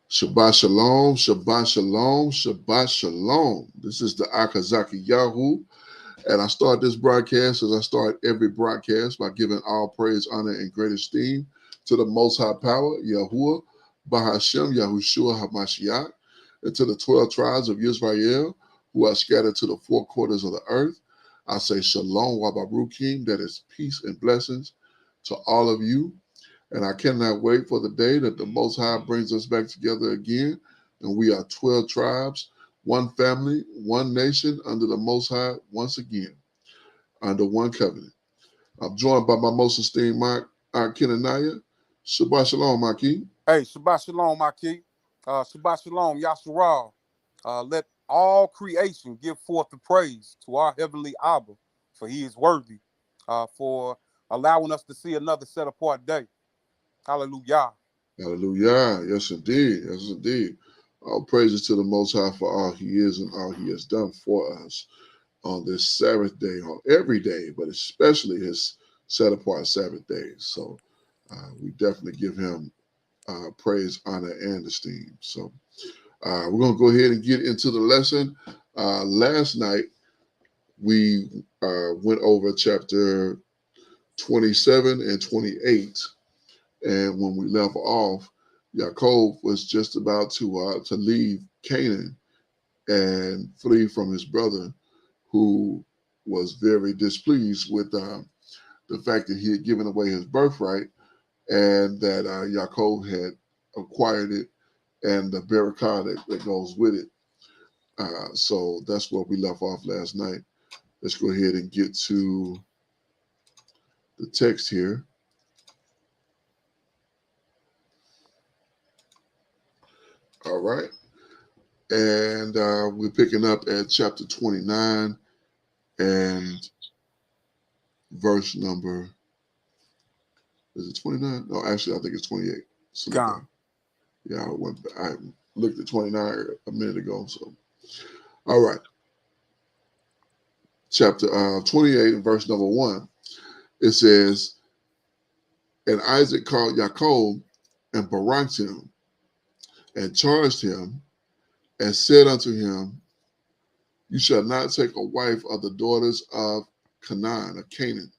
Shabbat shalom, Shabbat shalom, Shabbat shalom. This is the Akazaki Yahoo, and I start this broadcast as I start every broadcast by giving all praise, honor, and great esteem to the Most High Power, Yahuwah, Bahashem, Yahushua HaMashiach, and to the 12 tribes of Israel who are scattered to the four quarters of the earth. I say shalom, Wabarukim, that is peace and blessings to all of you. And I cannot wait for the day that the Most High brings us back together again. And we are 12 tribes, one family, one nation under the Most High once again, under one covenant. I'm joined by my most esteemed Mark Kenanaya. Shabbat Shalom, Maki. Hey, Shabbat Shalom, Maki. Shabbat Shalom, Yasharal. Let all creation give forth the praise to our heavenly Abba, for he is worthy, for allowing us to see another set apart day. Hallelujah. Hallelujah. Yes, indeed. Yes, indeed. All praises to the Most High for all he is and all he has done for us on this Sabbath day, on every day, but especially his set apart Sabbath days. So we definitely give him praise, honor, and esteem. So we're going to go ahead and get into the lesson. Last night, we went over chapter 27 and 28. And when we left off, Yaakov was just about to leave Canaan and flee from his brother, who was very displeased with the fact that he had given away his birthright and that Yaakov had acquired it and the barakah that goes with it. So that's where we left off last night. Let's go ahead and get to the text here. All right. And we're picking up at chapter 29 and verse number, is it 29? No, actually, I think it's 28. Gone. Yeah, I looked at 29 a minute ago. So, all right. Chapter 28 and verse number 1. It says, and Isaac called Yaakov and baraked him and charged him and said unto him, you shall not take a wife of the daughters of Canaan, of Canaan.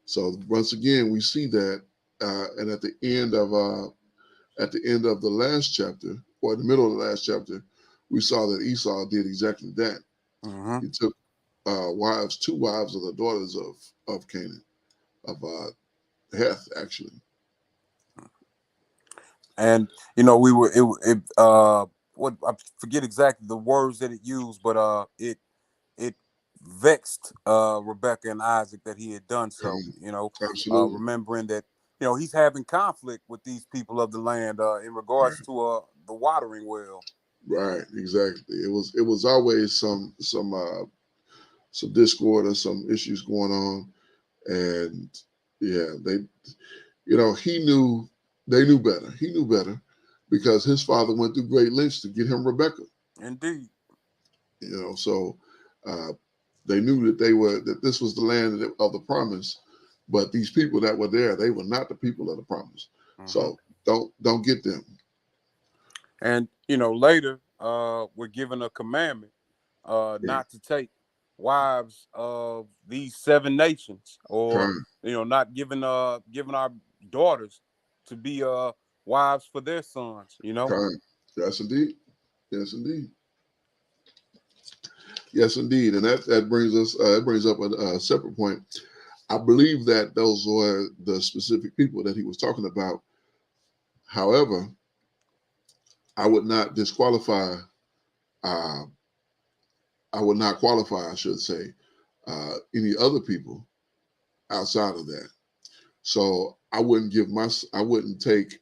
So once again, we see that, and at the end of the last chapter, or in the middle of the last chapter, we saw that Esau did exactly that. Mm-hmm. He took two wives of the daughters of Canaan, of Heth, actually. And we were what I forget exactly the words that it used, but it vexed Rebecca and Isaac that he had done so. Absolutely. Remembering that he's having conflict with these people of the land in regards to the watering well. Right, exactly. It was always some discord or some issues going on, and yeah, they knew better. He knew better because his father went through great lengths to get him Rebecca. Indeed. So they knew that this was the land of the promise, but these people that were there, they were not the people of the promise. Mm-hmm. So don't get them. And later, we're given a commandment not to take wives of these 7 nations, or not giving our daughters to be wives for their sons. Yes, indeed. Yes, indeed. Yes, indeed. And that brings us. It brings up a separate point. I believe that those were the specific people that he was talking about. However, I would not disqualify. I would not qualify, I should say, any other people outside of that. So I wouldn't take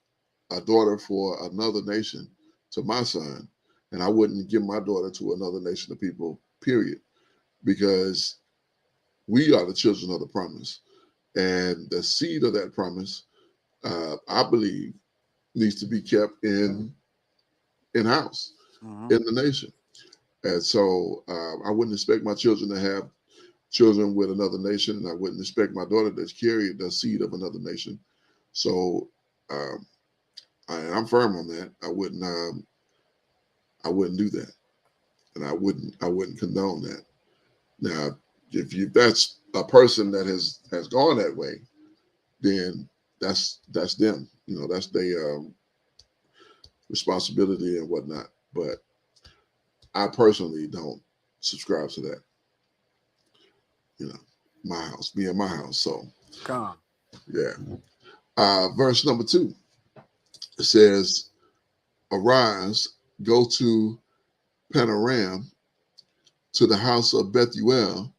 a daughter for another nation to my son, and I wouldn't give my daughter to another nation of people, period, because we are the children of the promise, and the seed of that promise, I believe, needs to be kept in house, in the nation. And so I wouldn't expect my children to have children with another nation, and I wouldn't expect my daughter to carry the seed of another nation. So And I'm firm on that. I wouldn't do that, and I wouldn't condone that. Now, if that's a person that has gone that way, then that's them. You know, that's their responsibility and whatnot. But I personally don't subscribe to that. You know, my house, me and my house. So, Con. yeah. Verse number 2, it says, "Arise, go to Panaram, to the house of Bethuel,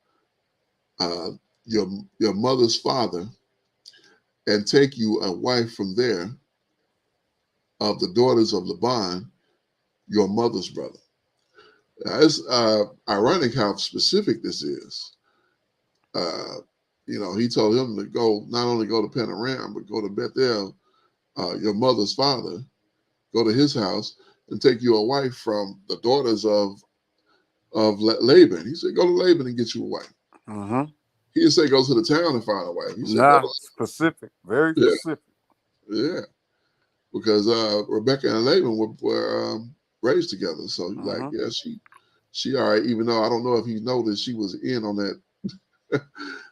uh, your mother's father, and take you a wife from there of the daughters of Laban, your mother's brother." Now, it's ironic how specific this is. Uh, you know, he told him to go, not only go to Panaram, but go to Bethel, your mother's father, go to his house and take you a wife from the daughters of Laban. He said, go to Laban and get you a wife. Mm-hmm. He didn't say go to the town and find a wife. He said, go Nah, to specific, very yeah, specific. yeah. Because Rebecca and Laban were raised together. So he's like, Mm-hmm. yeah, she all right, even though I don't know if he noticed she was in on that,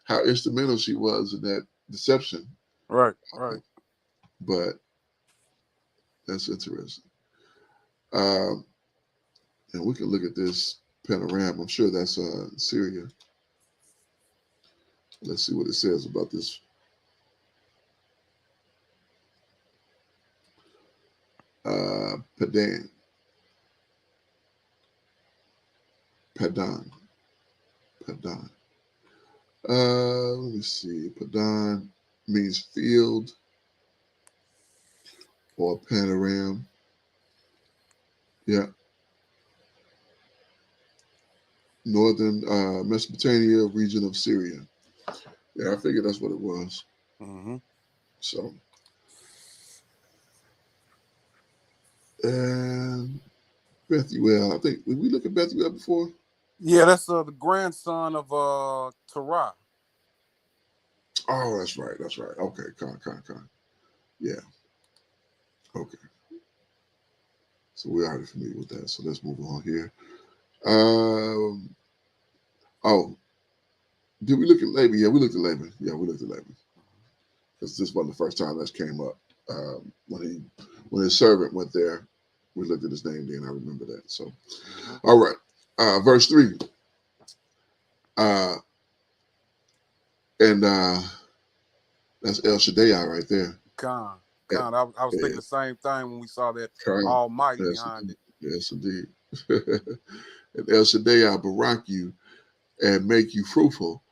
how instrumental she was in that deception. Right, right. But that's interesting. Um, and we can look at this panorama. I'm sure that's Syria. Let's see what it says about this. Padan. Padan. Padan. Let me see. Padan means field or panorama. Yeah. Northern Mesopotamia region of Syria. Yeah, I figured that's what it was. Mm-hmm. So, and Bethuel, I think, did we look at Bethuel before? Yeah, that's the grandson of Terah. Oh, that's right. That's right. Okay. Con. Yeah. Okay. So we're already familiar with that. So let's move on here. Um, oh, did we look at Laban? Yeah, we looked at Laban. Yeah, we looked at Laban. Because this wasn't the first time that came up. When his servant went there, we looked at his name then. I remember that. So, Mm-hmm. all right. Verse 3. Uh, and that's El Shaddai right there. Con. Yeah, I was thinking yeah. the same thing when we saw that Con. Almighty Yes, behind it. yes, indeed. And El Shaddai I barak you and make you fruitful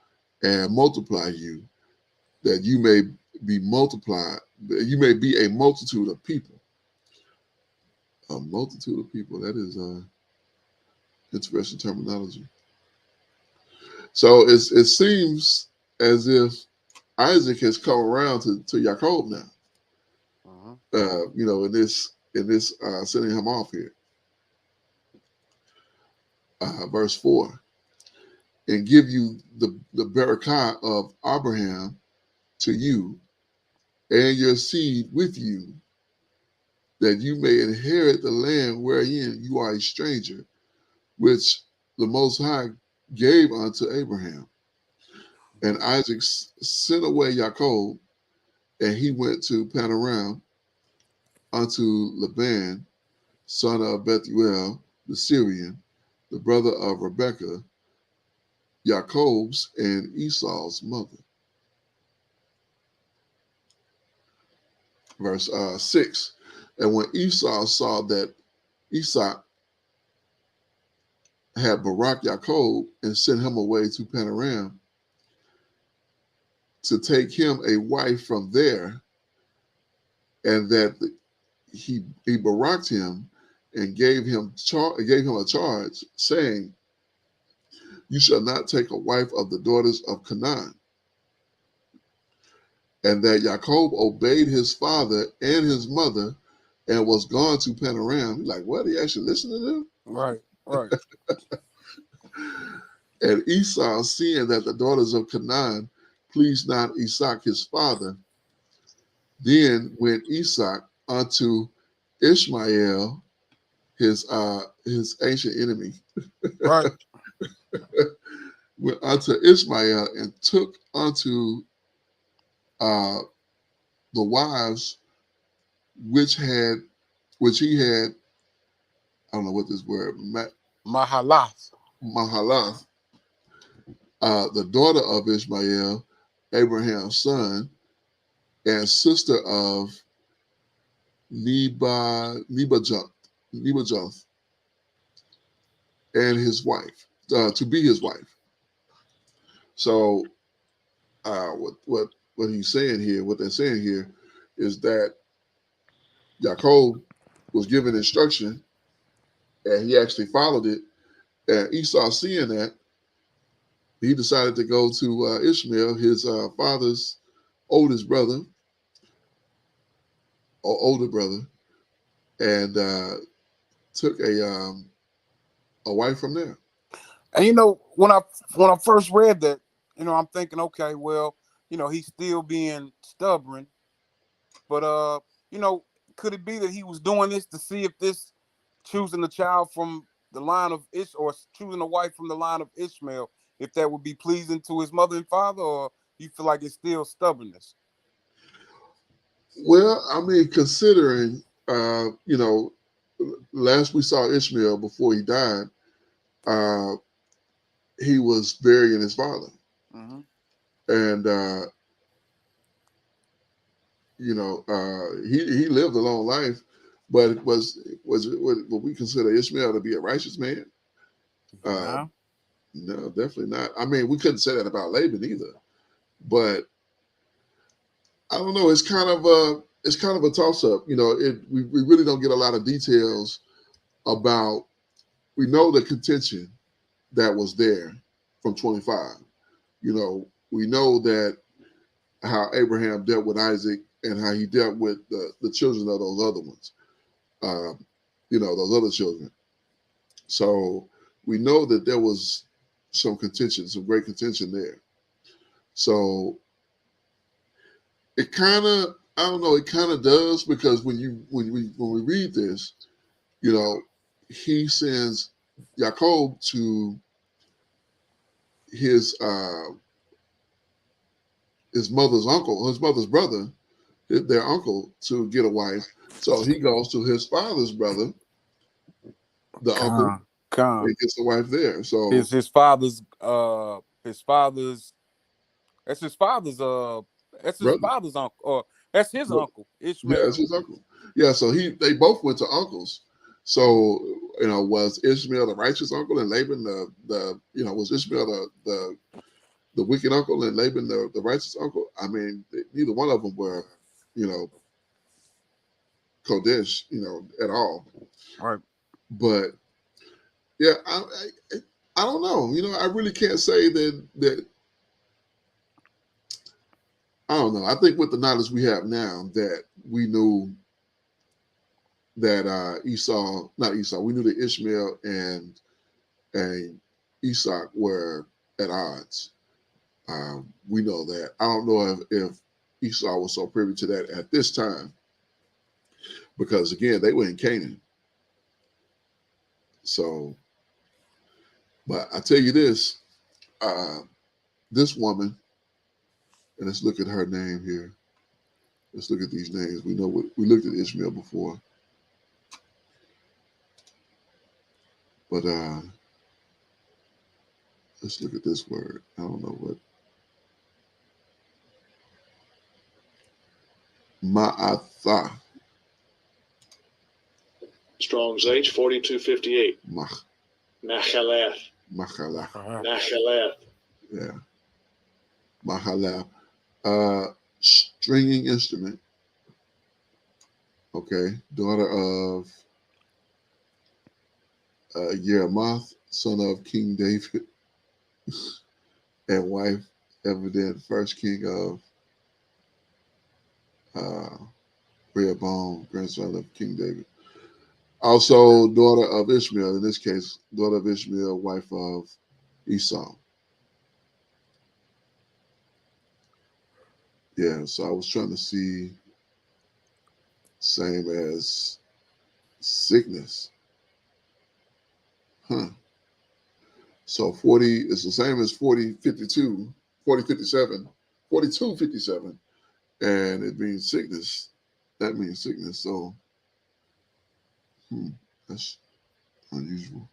and multiply you, that you may be multiplied, that you may be a multitude of people. A multitude of people. That is interesting terminology. So it seems as if Isaac has come around to Jacob now. Mm-hmm. You know, in this sending him off here. Verse 4, and give you the barakah of Abraham to you and your seed with you, that you may inherit the land wherein you are a stranger, which the Most High gave unto Abraham. And Isaac sent away Jacob, and he went to Panaram unto Laban, son of Bethuel the Syrian, the brother of Rebekah, Jacob's and Esau's mother. Verse 6. And when Esau saw that Esau had Barak Jacob and sent him away to Panaram to take him a wife from there, and that he baraked him and gave him a charge, saying, "You shall not take a wife of the daughters of Canaan." And that Jacob obeyed his father and his mother and was gone to Panaram. Like, what? He actually listened to them? Right, right. And Esau, seeing that the daughters of pleased not Isaac his father, then went Isaac unto Ishmael, his ancient enemy, Right. went unto Ishmael and took unto uh, the wives which he had, I don't know what this word, Mahalath. Mahalath, the daughter of Ishmael, Abraham's son, and sister of Nebajoth, and his wife, to be his wife. So what he's saying here, what they're saying here, is that Yaakov was given instruction, and he actually followed it. And Esau, seeing that, he decided to go to Ishmael, his father's oldest brother or older brother, and took a wife from there. And when I first read that, I'm thinking, okay, well, he's still being stubborn, but could it be that he was doing this to see if this choosing a child from the line of or choosing a wife from the line of Ishmael, if that would be pleasing to his mother and father, or you feel like it's still stubbornness? Well, I mean, considering, last we saw Ishmael before he died, uh, he was burying his father, Mm-hmm. and he lived a long life, but was what we consider Ishmael to be a righteous man? Uh, No. no, definitely not. I mean, we couldn't say that about Laban either, but I don't know. It's kind of a toss up. We really don't get a lot of details about. We know the contention that was there from 25. We know that how Abraham dealt with Isaac and how he dealt with the children of those other ones, those other children. So we know that there was some contention, some great contention there. So it kind of, I don't know, it kind of does, because when we read this, he sends Jacob to his his mother's uncle, his mother's brother, their uncle, to get a wife. So he goes to his father's brother, the uncle, and gets a wife there. So his father's that's his father's brother, uncle, or that's his uncle yeah, Ishmael. it's his uncle. Yeah, so they both went to uncles. So was Ishmael the righteous uncle and Laban was Ishmael the wicked uncle and Laban the righteous uncle? I mean, neither one of them were, you know, Kodesh, at all. Right. But yeah, I don't know. I really can't say that. I don't know. I think with the knowledge we have now, that we knew that not Esau, we knew that Ishmael and Esau were at odds. We know that. I don't know if Esau was so privy to that at this time, because again, they were in Canaan. So, but I tell you this, this woman, and let's look at her name here. Let's look at these names. We know we looked at Ishmael before, but let's look at this word. I don't know what. Ma'atha. Strong's H 4258. Mach. Nachalath. Machala. Nachalath. Yeah. Mahala. Stringing instrument. Okay. Daughter of Jeremoth, son of King David, and wife, evident first king of Rehoboam, grandson of King David. Also, daughter of Ishmael, in this case, daughter of Ishmael, wife of Esau. Yeah, so I was trying to see. same as sickness. Huh. So 40 is the same as 40:52, 40:57, 42:57, and it means sickness. That means sickness. So that's unusual.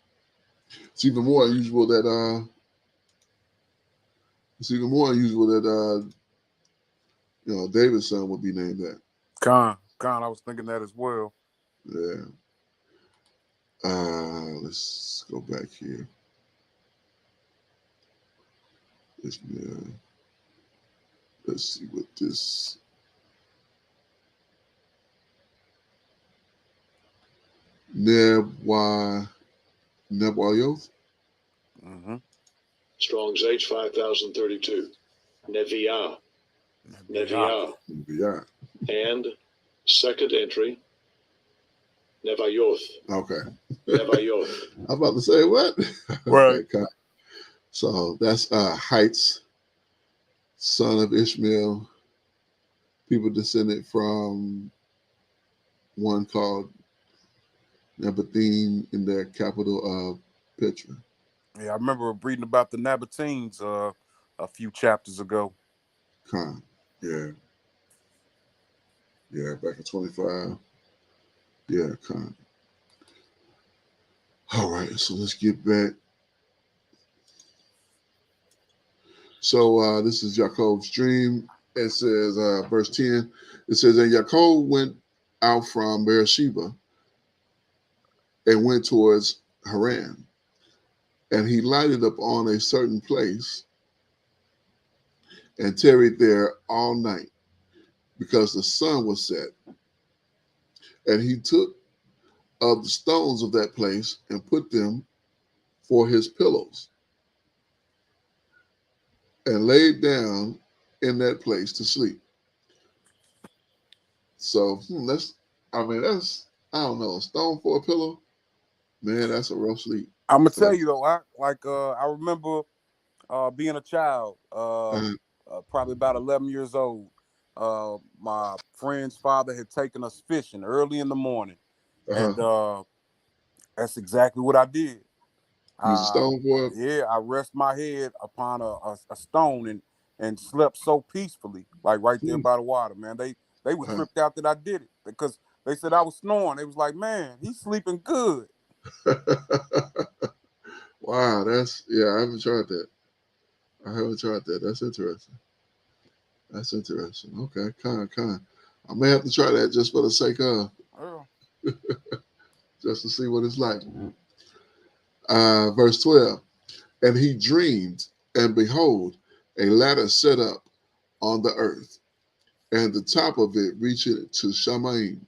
It's even more unusual that David's son would be named that. Khan, I was thinking that as well. Yeah. Let's go back here. Let's see what this. Nebayoth. Mm-hmm. Strong's H 5032. Neviah. Yeah. And second entry, Nevayoth. Okay. Nevayoth. I'm about to say what? Right. Okay. So that's Heights, son of Ishmael, people descended from one called Nebathim in their capital of Petra. Yeah, I remember reading about the Nabateans a few chapters ago. Khan. Yeah. Yeah, back in 25. Yeah, Khan. All right, so let's get back. So this is Jacob's dream. It says, verse 10, it says, and Jacob went out from Beersheba and went towards Haran. And he lighted upon a certain place and tarried there all night because the sun was set. And he took of the stones of that place and put them for his pillows and laid down in that place to sleep. So that's I don't know, a stone for a pillow, man, that's a rough sleep. I'm gonna tell you though, I remember being a child, probably about 11 years old. My friend's father had taken us fishing early in the morning, and that's exactly what I did. Use a stone for it? Yeah, I rest my head upon a stone and slept so peacefully, like right there by the water, man. They were tripped out that I did it because they said I was snoring. They was like, man, he's sleeping good. Wow, I haven't tried that. That's interesting. Okay, kind. I may have to try that just for the sake of, just to see what it's like. Verse 12, and he dreamed, and behold, a ladder set up on the earth, and the top of it reached to Shamaim,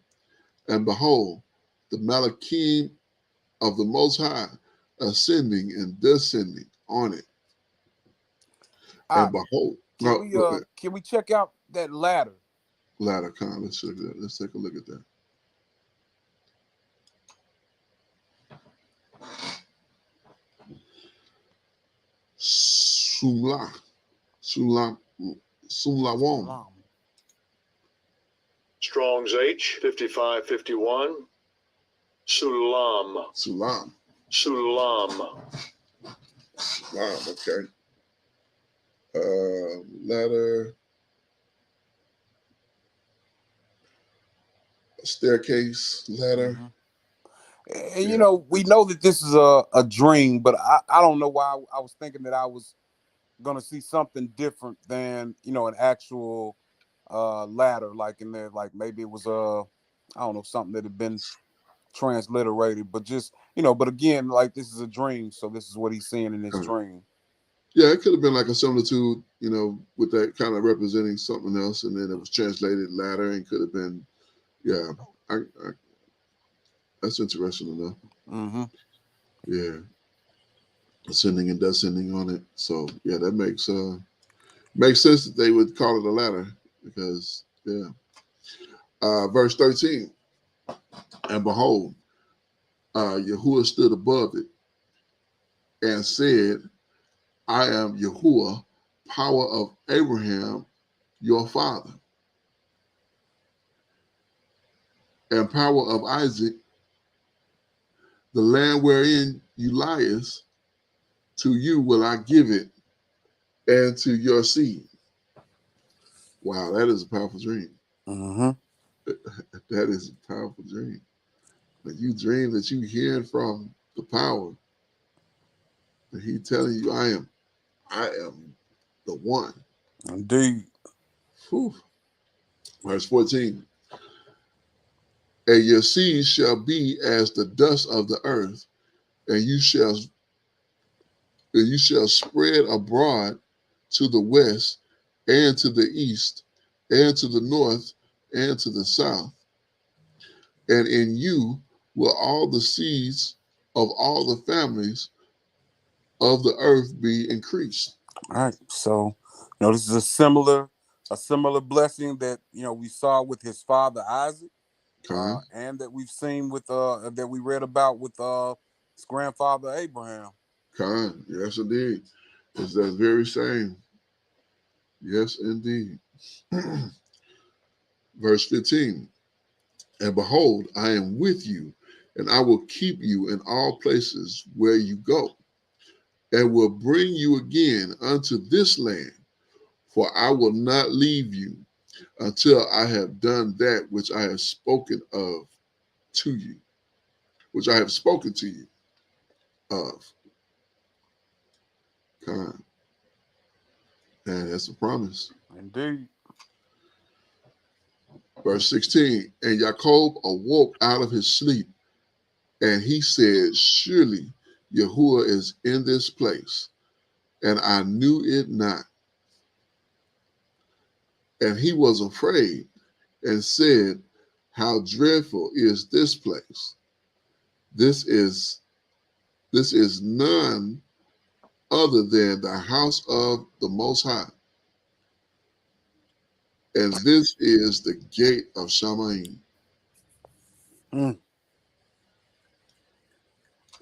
and behold, the Malachim of the Most High ascending and descending on it. And behold, can we check out that ladder? Ladder, Con. Let's take a look at that. Sulawam. Strong's H 5551. Sulam. Okay. Ladder. Staircase, ladder. Mm-hmm. And we know that this is a dream, but I don't know why I was thinking that I was gonna see something different than an actual ladder, like in there, like maybe it was I don't know, something that had been transliterated, but just but again, like this is a dream, so this is what he's seeing in his dream. Yeah, it could have been like a similitude, with that kind of representing something else, and then it was translated ladder, and could have been, yeah. That's interesting enough. Mm-hmm. Yeah, ascending and descending on it. So yeah, that makes sense that they would call it a ladder because verse 13, and behold, Yahuwah stood above it and said, I am Yahuwah, power of Abraham, your father. and power of Isaac, the land wherein you liest, to you will I give it, and to your seed. Wow, that is a powerful dream. Mm-hmm. That is a powerful dream. When you dream that you hearing from the power, and he telling you, I am the one. Indeed. Whew. Verse 14. And your seed shall be as the dust of the earth, and you shall spread abroad to the west, and to the east, and to the north, and to the south. And in you will all the seeds of all the families of the earth be increased. All right. So, this is a similar blessing that we saw with his father Isaac, Con, and that we've seen with that we read about with his grandfather Abraham. yes indeed. It's that very same. Yes indeed. Verse 15. And behold, I am with you, and I will keep you in all places where you go, and will bring you again unto this land, for I will not leave you until I have done that which I have spoken of to you, which I have spoken to you of. Con. And that's a promise. Indeed. Verse 16, and Jacob awoke out of his sleep, and he said, surely Yahuwah is in this place, and I knew it not. And he was afraid and said, how dreadful is this place? This is none other than the house of the Most High, and this is the gate of Shamaim. Mm.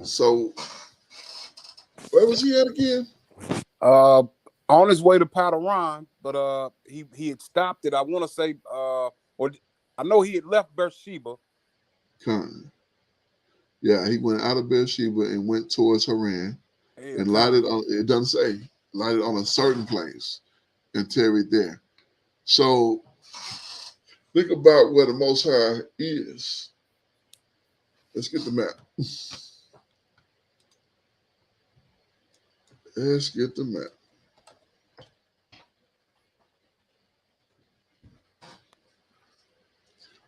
So, where was he at again? On his way to Padawan, but he had stopped it. I want to say, or I know he had left Beersheba. Con. Yeah, he went out of Beersheba and went towards Haran, Yeah, and lighted on. It doesn't say lighted on a certain place and tarried there. So think about where the Most High is. Let's get the map. Let's get the map.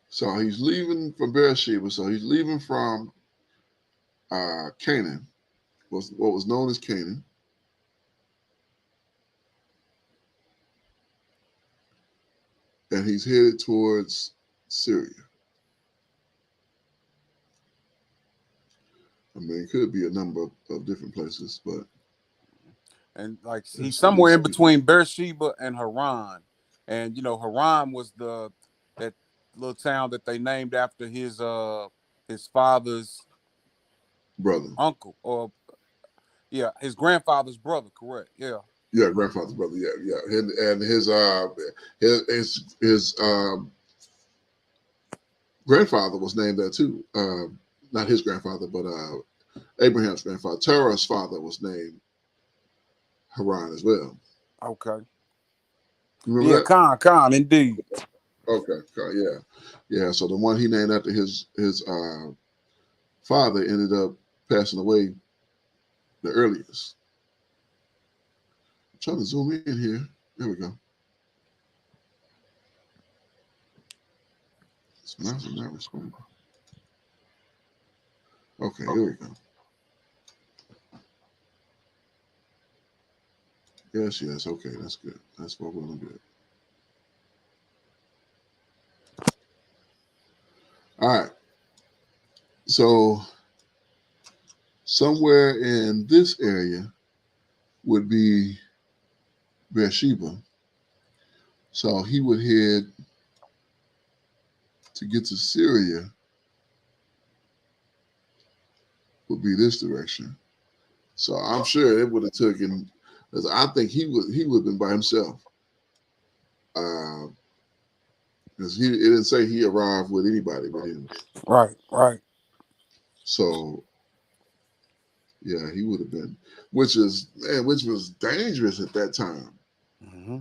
So he's leaving from Beersheba. So he's leaving from Canaan, what was known as Canaan. And he's headed towards Syria. I mean, it could be a number of different places, but and like he's somewhere in between Beersheba and Haran, and Haran was that little town that they named after his father's brother. uncle, or his grandfather's brother. Correct. Yeah. Yeah, grandfather's brother. Yeah. And his grandfather was named that too. Not his grandfather, but Abraham's grandfather. Terah's father was named Haran as well. Okay. Remember that? Khan, indeed. Okay, yeah. So the one he named after his father ended up passing away the earliest. I'm trying to zoom in here. There we go. This mouse is not responding. Okay, here we go. Yes. Okay, that's good. That's what we're gonna do. All right. So somewhere in this area would be Beersheba. So he would head to get to Syria would be this direction. So I'm sure it would have taken, because I think he would have been by himself. because it didn't say he arrived with anybody but him. Right, right. So yeah, he would have been, which was dangerous at that time, Mm-hmm.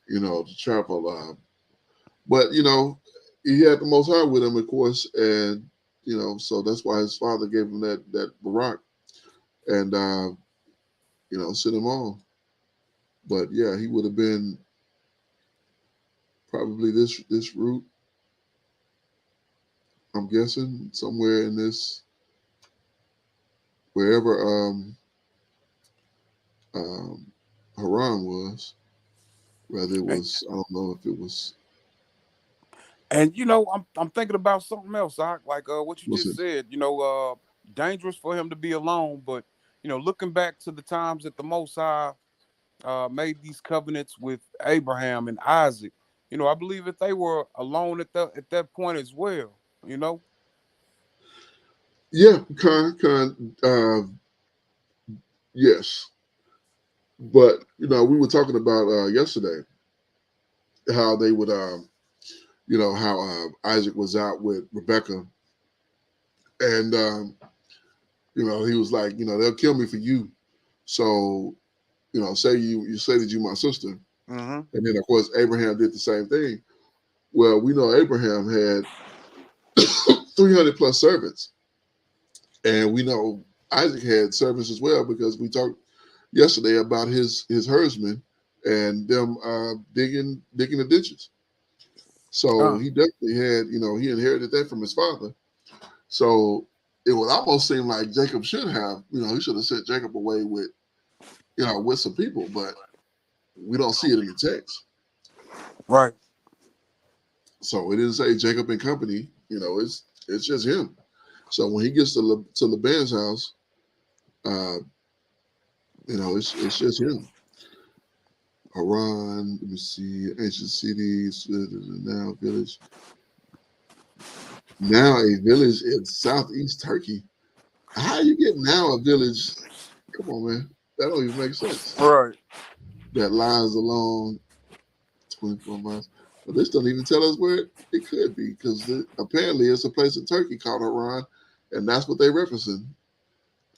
to travel. But he had the Most High with him, of course, and so that's why his father gave him that Barak and sent him on. But yeah, he would have been probably this route. I'm guessing somewhere in this wherever um, Haran was. Whether it was, I don't know if it was. And I'm thinking about something else, like what you Was just it? said. Dangerous for him to be alone, but looking back to the times that the Most High made these covenants with Abraham and Isaac, I believe that they were alone at that point as well. Yeah, yes. But we were talking about yesterday how they would, how Isaac was out with Rebecca, and he was like, they'll kill me for you. So, say you say that you my sister, Mm-hmm. and then of course Abraham did the same thing. Well, we know Abraham had 300 plus servants, and we know Isaac had servants as well because we talked yesterday about his herdsmen and them digging the ditches. So he definitely had, he inherited that from his father. So it would almost seem like Jacob should have, he should have sent Jacob away with, with some people, but we don't see it in the text. Right. So it didn't say Jacob and company. It's just him. So when he gets to Laban's house, it's just him. Haran, let me see, ancient cities, now village. Now a village in southeast Turkey. How you get now a village? Come on, man. That don't even make sense. Right. That lies along 24 miles. But this don't even tell us where it could be because apparently it's a place in Turkey called Haran, and that's what they're referencing.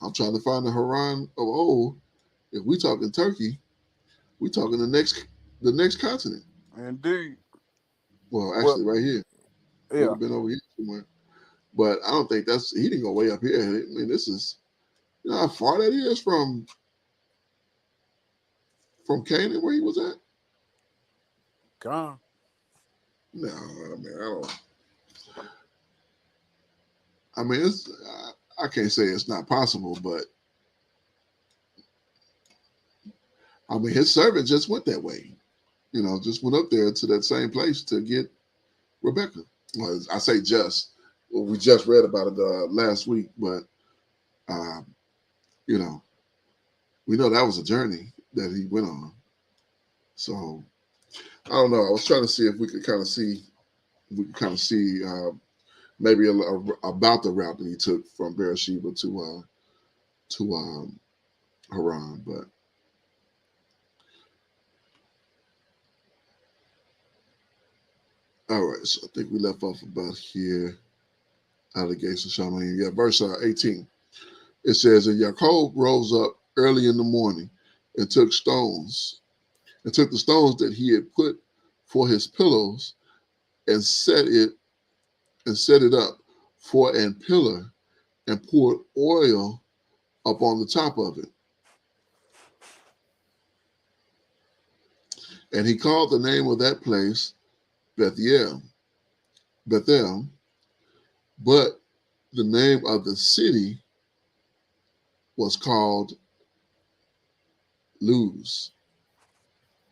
I'm trying to find the Haran of old. If we talking Turkey, we talking the next continent. Indeed. Well, actually, right here. Would Yeah. have been over here somewhere. But I don't think he didn't go way up here. I mean, this is how far that is from Canaan where he was at. Gone. No, I mean I don't. I mean it's I can't say it's not possible, but I mean his servant just went that way. Just went up there to that same place to get Rebecca. Well, I say just. Well, we just read about it last week, but uh, you know, we know that was a journey that he went on. So I don't know. I was trying to see if we could kind of see, maybe about the route that he took from Beersheba to Haran, but all right. So I think we left off about here. Allegation, Shaman. Yeah, verse 18. It says, and Jacob rose up early in the morning and took the stones that he had put for his pillows and set it up for an pillar and poured oil upon the top of it. And he called the name of that place Bethel, but the name of the city was called Luz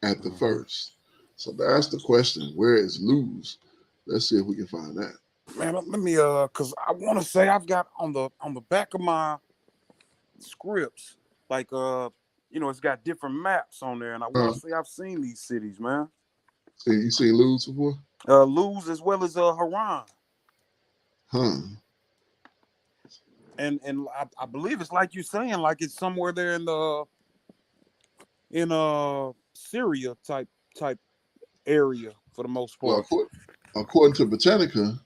at the first. So that's the question. Where is Luz? Let's see if we can find that. Man, let me cause I want to say I've got on the back of my scripts, like it's got different maps on there, and I want to say I've seen these cities, man. You seen Luz before? Luz as well as Haran. Huh. And I believe it's like you're saying, like it's somewhere there in Syria type area for the most part. Well, according to Britannica,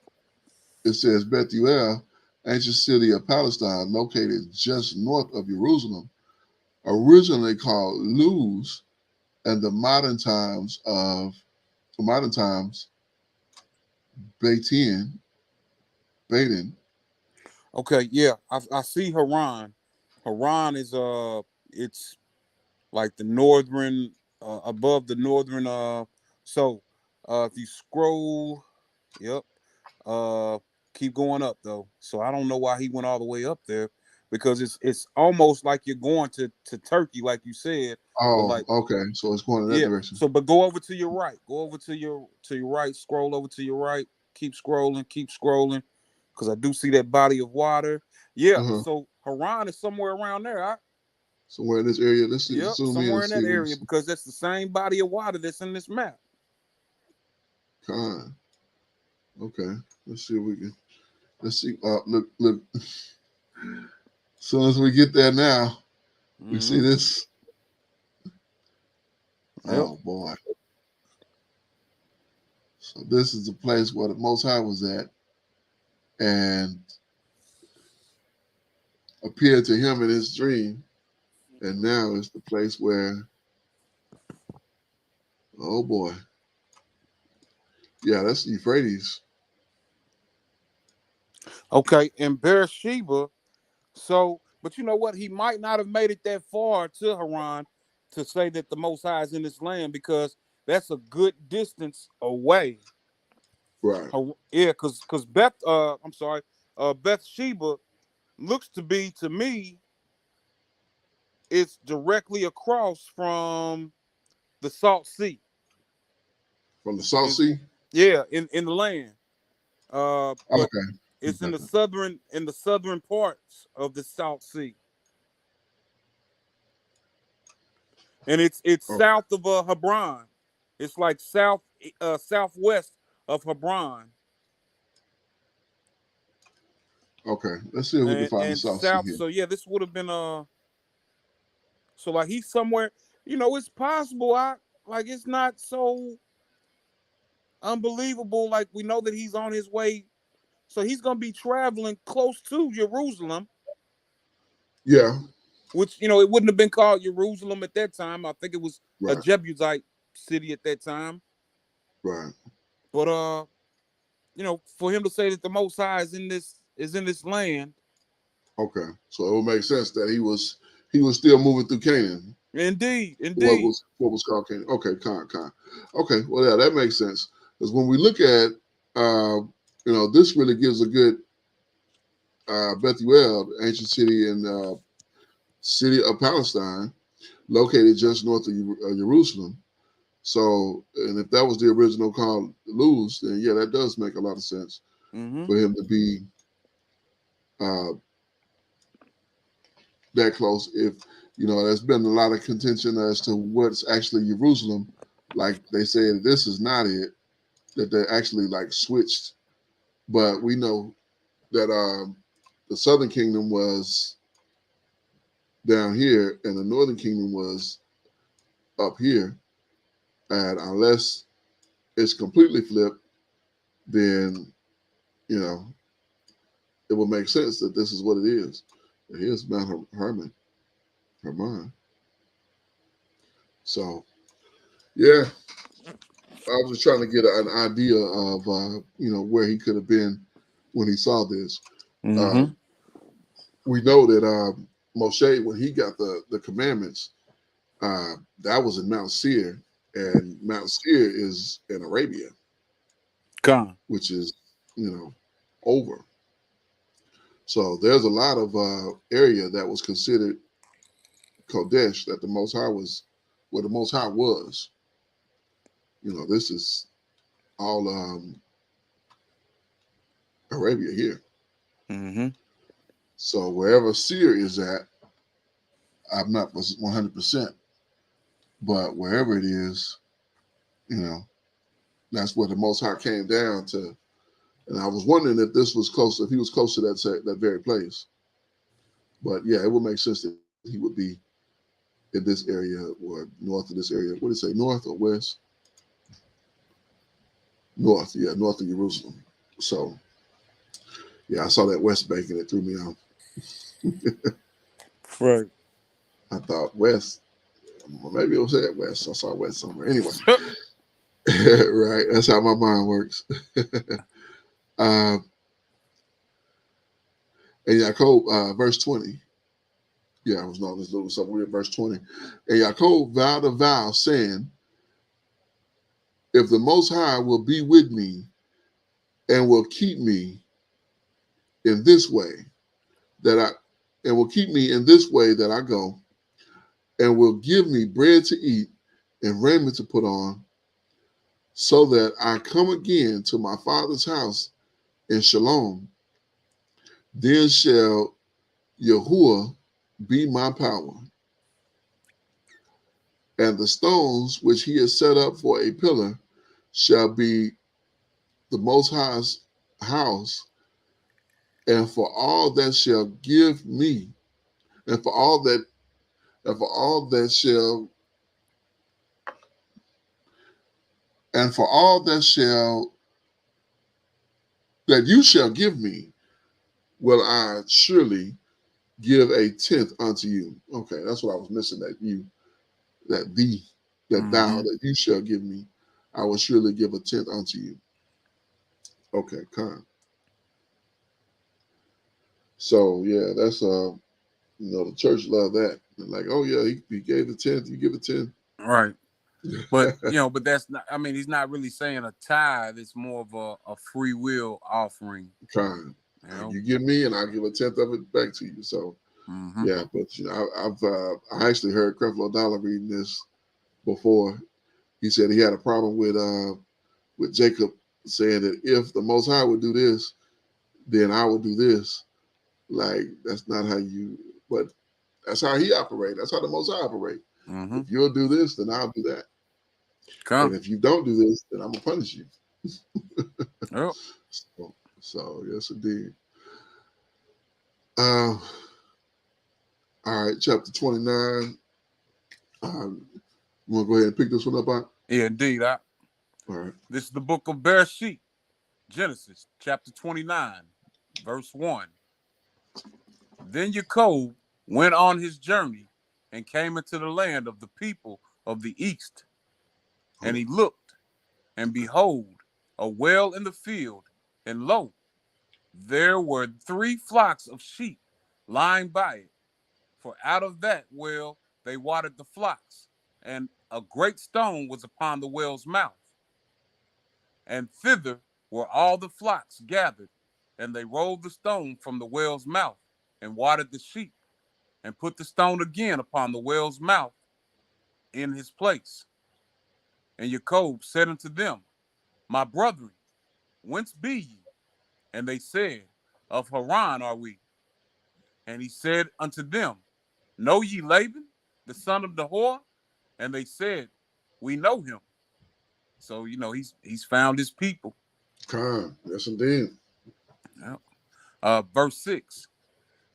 it says Bethuel, ancient city of Palestine, located just north of Jerusalem, originally called Luz, and the modern times Beitin. Okay, yeah, I see Haran. Haran is it's like the northern, above the northern. So if you scroll, yep. Uh, keep going up though. So I don't know why he went all the way up there, because it's almost like you're going to Turkey, like you said, but Oh, like, okay. So it's going in that yeah. direction. So but go over to your right. Go over to your right. Scroll over to your right. Keep scrolling. Keep scrolling, because I do see that body of water. Yeah. Uh-huh. So Haran is somewhere around there. Somewhere in this area. Let's see, Yep, zoom in somewhere and in see that what we area, see. because that's the same body of water that's in this map. Con. Okay. Let's see if we can. Let's see. Look. As soon as we get there now, we see Mm-hmm. this. Yep. Oh boy. So this is the place where the Most High was at and appeared to him in his dream. And now it's the place where, oh boy. Yeah, that's Euphrates. Okay, and Beersheba. So, but you know what? He might not have made it that far to Haran to say that the Most High is in this land, because that's a good distance away. Right. Yeah, because I'm sorry, Bathsheba looks to be, to me, it's directly across from the Salt Sea. From the South In, Sea? yeah, in the land. But Okay. it's in Okay. the southern parts of the South Sea, and it's Oh, south of Hebron. It's like southwest of Hebron, okay. Let's see if we can find the and South Sea south. here. So yeah, this would have been so like he's somewhere. It's possible. I like it's not so unbelievable. Like we know that he's on his way, so he's gonna be traveling close to Jerusalem, Yeah. which it wouldn't have been called Jerusalem at that time. I think it was a Right. Jebusite city at that time. Right. But for him to say that the Most High is in this land, Okay. So it would make sense that he was still moving through Canaan. indeed, What indeed. was called Canaan. Okay, Con. Okay, well yeah, that makes sense. Because when we look at this really gives a good Bethuel, the ancient city in city of Palestine, located just north of Jerusalem. So, and if that was the original called Luz, then yeah, that does make a lot of sense Mm-hmm. for him to be uh, that close. If there's been a lot of contention as to what's actually Jerusalem. Like they said, this is not it. That they actually like switched, but we know that the Southern Kingdom was down here and the Northern Kingdom was up here. And unless it's completely flipped, then you know it would make sense that this is what it is. Here's Mount Hermon. So yeah, I was just trying to get an idea of where he could have been when he saw this. Uh, Mm-hmm. we know that Moshe, when he got the commandments, that was in Mount Seir, and Mount Seir is in Arabia, Con. which is over. So there's a lot of area that was considered Kodesh that the Most High was, where the Most High was. This is all Arabia here. Mm-hmm. So wherever Seir is at, I'm not 100%, but wherever it is, that's where the Most High came down to. And I was wondering if this was close, if he was close to that very place. But yeah, it would make sense that he would be in this area or north of this area. What did it say, north or west? north of Jerusalem. So yeah, I saw that West Bank and it threw me off. Right. I thought West, maybe it was at West. I saw West somewhere. Anyway, right. That's how my mind works. And Yaakov, verse 20. Yeah, I was not this little something weird. Verse 20. And Yaakov vowed a vow, saying, if the Most High will be with me and will keep me in this way that I go, and will give me bread to eat and raiment to put on, so that I come again to my father's house in Shalom, then shall Yahuwah be my power, and the stones which he has set up for a pillar shall be the Most High's house, and for all that shall give me, and for all that shall, and for all that you shall give me, will I surely give a tenth unto you. Okay, that's what I was missing. That thou, that you shall give me, I will surely give a tenth unto you. Okay, kind. So yeah, that's the church love that. They're like, oh yeah, he gave a tenth, you give a tenth. Right. But but that's not, I mean, he's not really saying a tithe. It's more of a free will offering. Kind. You give me and I'll give a tenth of it back to you. So yeah, but I actually heard Creflo Dollar reading this before. He said he had a problem with Jacob saying that if the Most High would do this, then I would do this. Like, that's not how but that's how he operates. That's how the Most High operate. If you'll do this, then I'll do that. And if you don't do this, then I'm gonna punish you. So yes, indeed. All right, chapter 29. You want to go ahead and pick this one up, Ike? Yeah, indeed. All right. This is the book of Bereshit, Genesis, chapter 29, verse 1. Then Yaakov went on his journey and came into the land of the people of the east. And he looked, and behold, a well in the field, and lo, there were 3 flocks of sheep lying by it. For out of that well they watered the flocks, and a great stone was upon the well's mouth. And thither were all the flocks gathered, and they rolled the stone from the well's mouth, and watered the sheep, and put the stone again upon the well's mouth in his place. And Yaakov said unto them, my brethren, whence be ye? And they said, of Haran are we. And he said unto them, know ye Laban, the son of Nahor? And they said, we know him. So, he's found his people. Yes, indeed. Verse 6.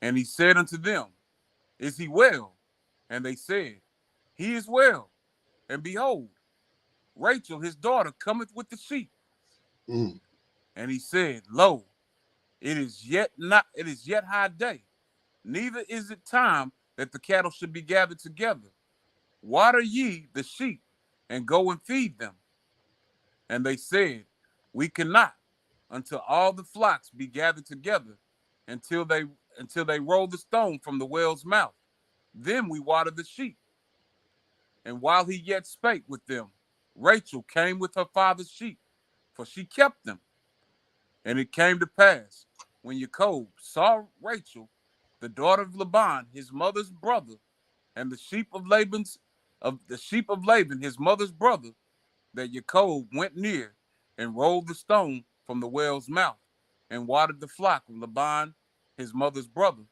And he said unto them, is he well? And they said, he is well. And behold, Rachel, his daughter, cometh with the sheep. And he said, lo, it is yet high day, neither is it time that the cattle should be gathered together. Water ye the sheep, and go and feed them. And they said, we cannot, until all the flocks be gathered together, until they roll the stone from the well's mouth. Then we water the sheep. And while he yet spake with them, Rachel came with her father's sheep, for she kept them. And it came to pass, when Yaakov saw Rachel, the daughter of Laban, his mother's brother, and the sheep of Laban, his mother's brother, that Yaakov went near and rolled the stone from the well's mouth, and watered the flock of Laban, his mother's brother.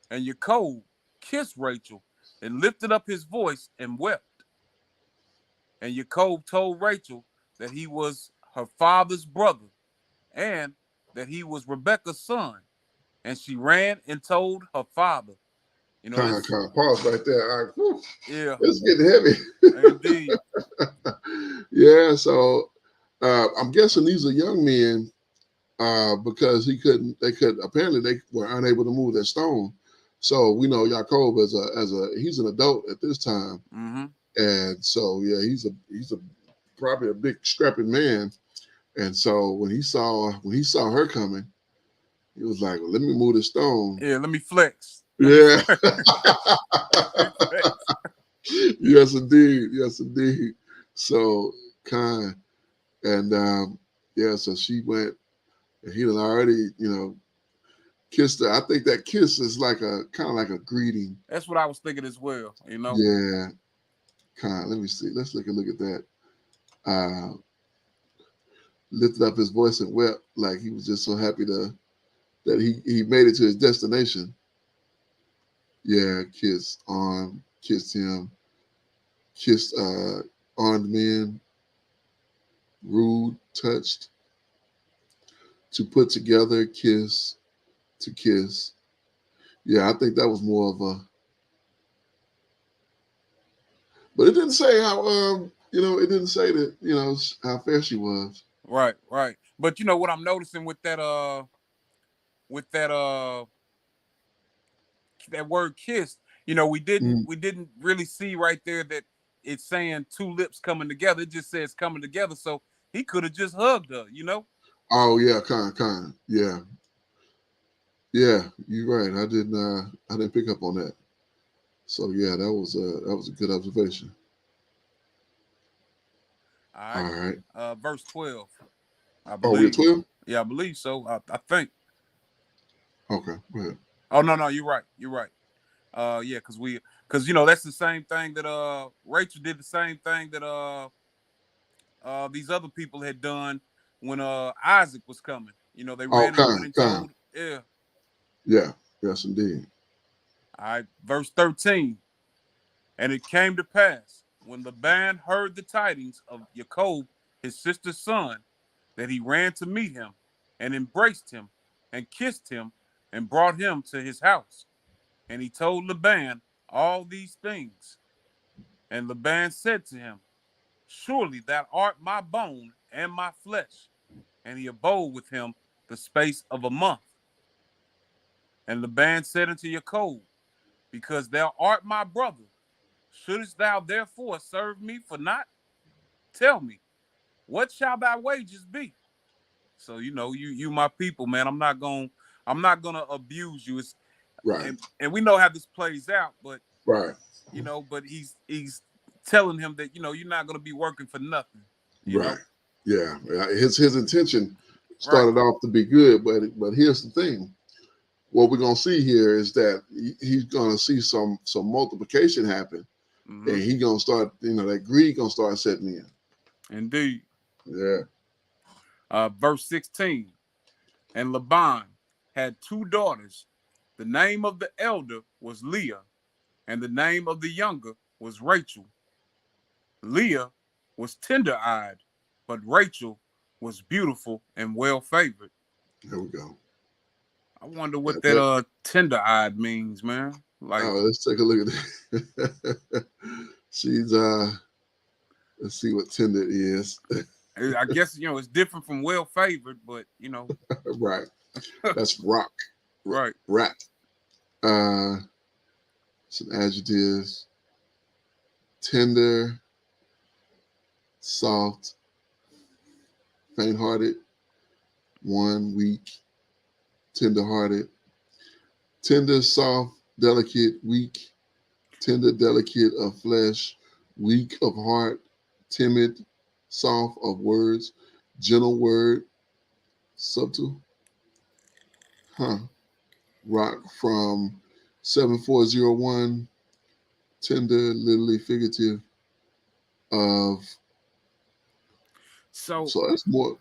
And Yaakov kissed Rachel, and lifted up his voice and wept. And Yaakov told Rachel that he was her father's brother, and that he was Rebekah's son. And she ran and told her father. Pause right there. Yeah. It's getting heavy. Indeed. Yeah, so I'm guessing these are young men because apparently they were unable to move that stone. So we know Jacob he's an adult at this time, and so yeah, he's a probably a big strapping man. And so when he saw her coming, he was like, well, "Let me move the stone." Yeah, let me flex. Yeah. Flex. Yes, indeed. Yes, indeed. So kind and yeah, so she went, and he had already, kissed her. I think that kiss is like a kind of like a greeting. That's what I was thinking as well. Yeah. Kind. Let me see. Let's look at that. Lifted up his voice and wept, like he was just so happy that he made it to his destination. Yeah, kissed him, kissed armed men, rude, touched, to put together, kiss, to kiss. Yeah, I think that was more of a, but it didn't say how it didn't say that how fair she was. Right. But what I'm noticing with that that word kiss, we didn't really see right there that it's saying two lips coming together. It just says coming together. So he could have just hugged her, Oh yeah, kind. Yeah. Yeah, you're right. I didn't pick up on that. So yeah, that was a good observation. All right. Verse 12, I Oh, we're believe. 12? Yeah, I believe so. I think. Okay, go ahead. Oh no, you're right. Yeah, because that's the same thing that Rachel did the same thing that these other people had done when Isaac was coming. They Oh, ran and went and told. Yeah. Yeah, yes, indeed. All right, verse 13. And it came to pass when Laban heard the tidings of Jacob, his sister's son, that he ran to meet him and embraced him and kissed him and brought him to his house. And he told Laban all these things. And Laban said to him, surely thou art my bone and my flesh. And he abode with him the space of a month. And Laban said unto Jacob, because thou art my brother, shouldest thou therefore serve me for naught? Tell me, what shall thy wages be? So you my people, man. I'm not gonna abuse you. It's right. And we know how this plays out, but right. But he's telling him that you're not gonna be working for nothing. Right. Yeah. His intention started right. off to be good, but here's the thing. What we're gonna see here is that he's gonna see some multiplication happen, and he's gonna start, that greed gonna start setting in. Indeed. Yeah. Verse 16. And Laban had two daughters. The name of the elder was Leah, and the name of the younger was Rachel. Leah was tender-eyed, but Rachel was beautiful and well-favored. There we go. I wonder what that tender-eyed means, man. Like, let's take a look at that. She's let's see what tender is. I guess it's different from well-favored, but right. That's rock. Right. Rat. Some adjectives. Tender, soft, faint-hearted, one, weak, tender-hearted, tender, soft, delicate, weak, tender, delicate of flesh, weak of heart, timid, soft of words, gentle word, subtle. Rock from 7401, tender, literally figurative of. So that's more.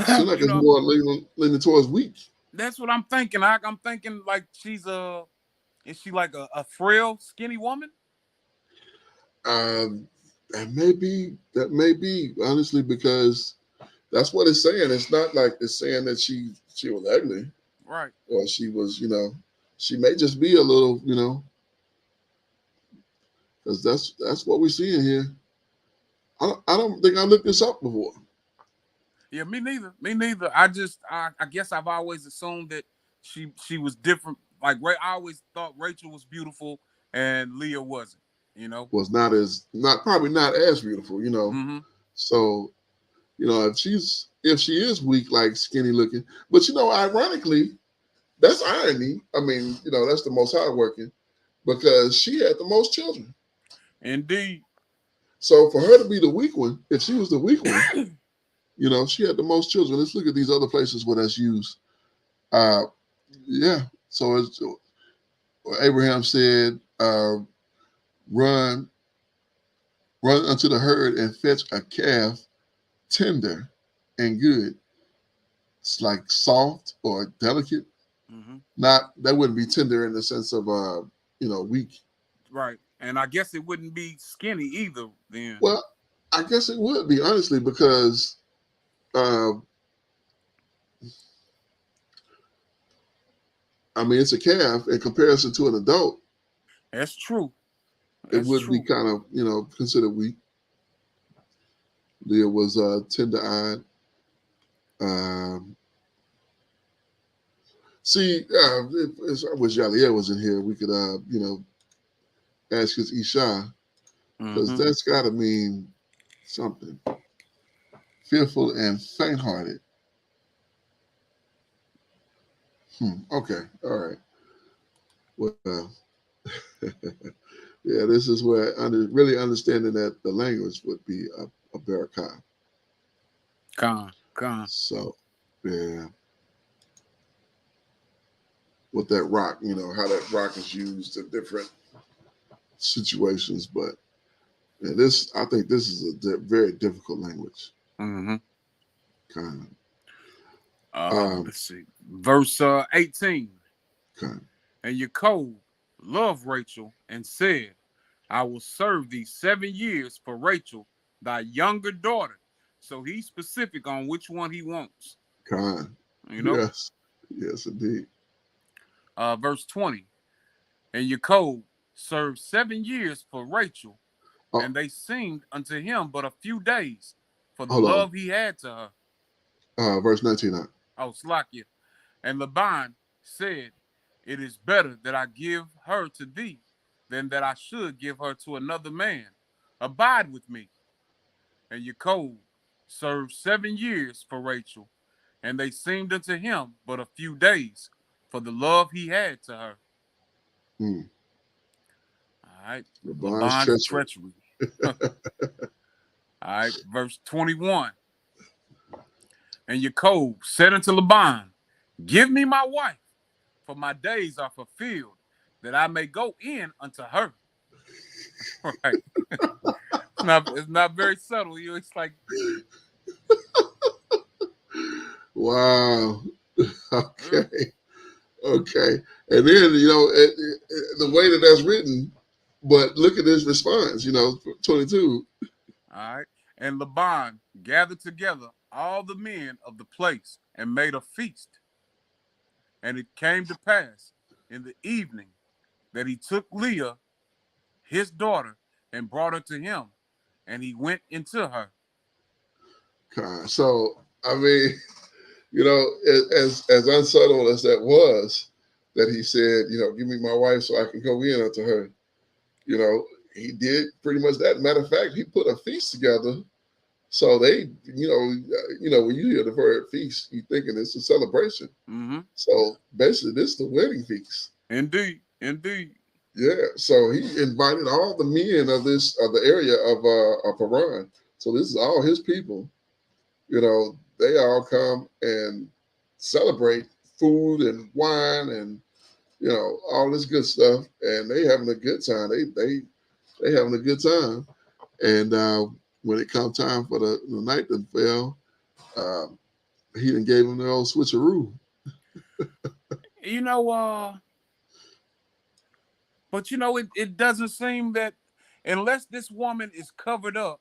Seems like it's more leaning towards weak. That's what I'm thinking. I'm thinking like is she like a frail, skinny woman? That may be honestly, because that's what it's saying. It's not like it's saying that she was ugly, right? Or she was, she may just be a little, because that's what we're seeing here. I don't think I looked this up before. Yeah, me neither. Me neither. I guess I've always assumed that she was different. Like I always thought Rachel was beautiful and Leah wasn't. You know, Was probably not as beautiful. You know, mm-hmm. so you know if she is weak, like skinny looking, but you know, ironically, that's irony. I mean, you know, that's the Most High working because she had the most children. Indeed. So for her to be the weak one, if she was the weak one, you know, she had the most children. Let's look at these other places where that's used. Yeah. So it's, Abraham said, run unto the herd and fetch a calf tender and good. It's like soft or delicate. Mm-hmm. Not that wouldn't be tender in the sense of you know, weak. Right. And I guess it wouldn't be skinny either then. Well, I guess it would be, honestly, because I mean, it's a calf in comparison to an adult. That's true. It would be kind of, you know, considered weak. Leah was tender-eyed. See, I wish Yaliel was in here. We could, you know, ask his Isha, because that's got to mean something. Fearful and faint-hearted. Okay, all right. Well, yeah, this is where really understanding that the language would be a barakah. Con. So, yeah. With that rock, you know, how that rock is used in different situations. But yeah, I think this is a very difficult language. Mm-hmm. Kind of. Let's see. Verse 18. And Yaakov loved Rachel and said, I will serve thee 7 years for Rachel, thy younger daughter. So he's specific on which one he wants. You know? Yes, indeed. Verse 20. And Yaakov served 7 years for Rachel, and they seemed unto him but a few days for the love he had to her. Verse 19. Slakia. And Laban said, it is better that I give her to thee than that I should give her to another man. Abide with me. And Yaakov served 7 years for Rachel, and they seemed unto him but a few days for the love he had to her. All right. Laban's treachery. All right. Verse 21. And Yaakov said unto Laban, give me my wife, for my days are fulfilled, that I may go in unto her. Right. It's not very subtle. It's like, wow. Okay. And then, you know, the way that that's written, but look at his response, you know, 22. All right. And Laban gathered together all the men of the place and made a feast. And it came to pass in the evening that he took Leah, his daughter, and brought her to him, and he went into her. So, I mean, you know, as unsubtle as that was, that he said, you know, give me my wife so I can go in unto her. You know, he did pretty much that. Matter of fact, he put a feast together. So they, you know, when you hear the word feast, you thinking it's a celebration. Mm-hmm. So basically, this is the wedding feast. Indeed. Yeah. So he invited all the men of the area of Haran. So this is all his people. You know, they all come and celebrate food and wine and, you know, all this good stuff, and they having a good time. They having a good time, and when it come time for the night that fell, he done gave him the old switcheroo. You know, but you know, it doesn't seem that unless this woman is covered up,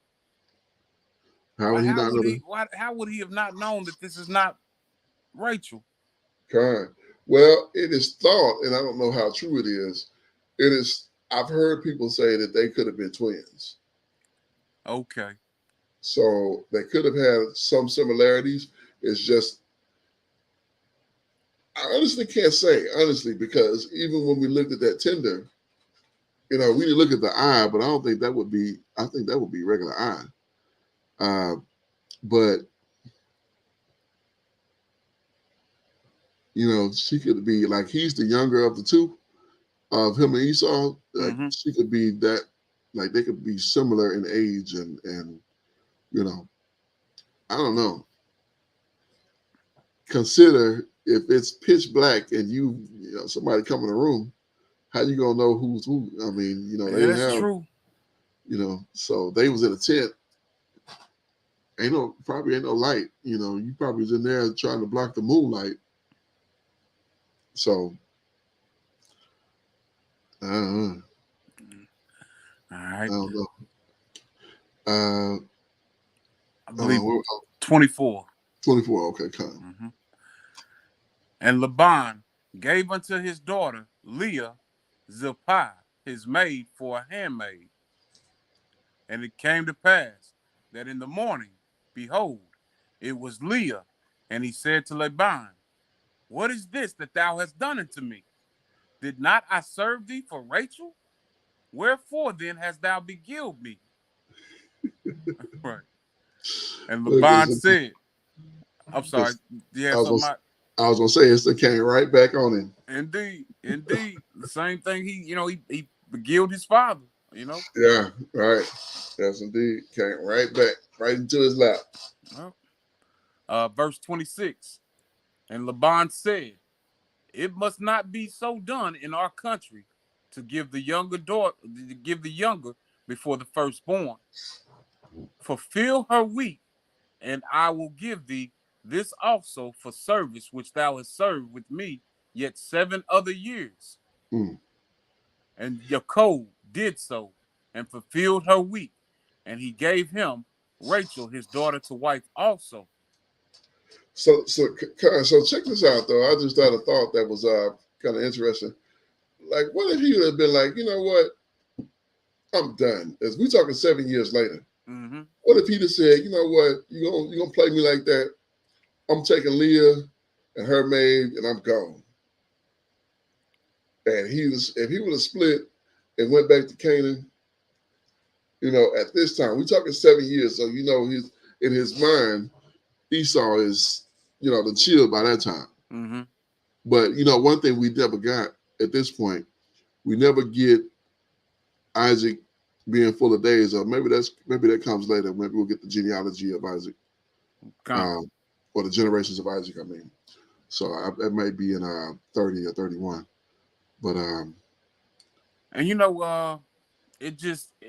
how would he have not known that this is not Rachel? Well, it is thought, and I don't know how true it is. It is. I've heard people say that they could have been twins. Okay. So they could have had some similarities. It's just I honestly can't say, honestly, because even when we looked at that tender, we didn't look at the eye, but I don't think that would be, I think that would be regular eye. But, she could be like, he's the younger of the two, of him and Esau. Like, she could be that, like, they could be similar in age and I don't know. Consider if it's pitch black and somebody come in the room, how you gonna know who's who? I mean, they didn't that's have, true. So they was in a tent. Probably ain't no light. You probably was in there trying to block the moonlight. So I don't know. All right. I don't know. I believe 24. 24. Okay, come. And Laban gave unto his daughter Leah Zilpah, his maid, for a handmaid. And it came to pass that in the morning, behold, it was Leah. And he said to Laban, what is this that thou hast done unto me? Did not I serve thee for Rachel? Wherefore then hast thou beguiled me? Right. And Laban said, I'm sorry. Yeah, I was gonna say it came right back on him. Indeed. The same thing. He beguiled his father. Yeah, right. Yes, indeed. Came right back, right into his lap. Verse 26. And Laban said, it must not be so done in our country to give the younger before the firstborn. Fulfill her week, and I will give thee this also for service which thou hast served with me yet 7 other years. And Jacob did so and fulfilled her week, and he gave him Rachel his daughter to wife also. So check this out though. I just had a thought that was kind of interesting. Like, what if he would have been like, you know what, I'm done. As we talking 7 years later. What if he just said, you know what, you gonna play me like that? I'm taking Leah and her maid, and I'm gone. And if he would have split and went back to Canaan, at this time, we talking 7 years, so he's in his mind, Esau is, the chill by that time. But one thing we never got at this point, we never get Isaac being full of days, or maybe that comes later. Maybe we'll get the genealogy of Isaac, or the generations of Isaac. I mean, so that may be in 30 or 31. But and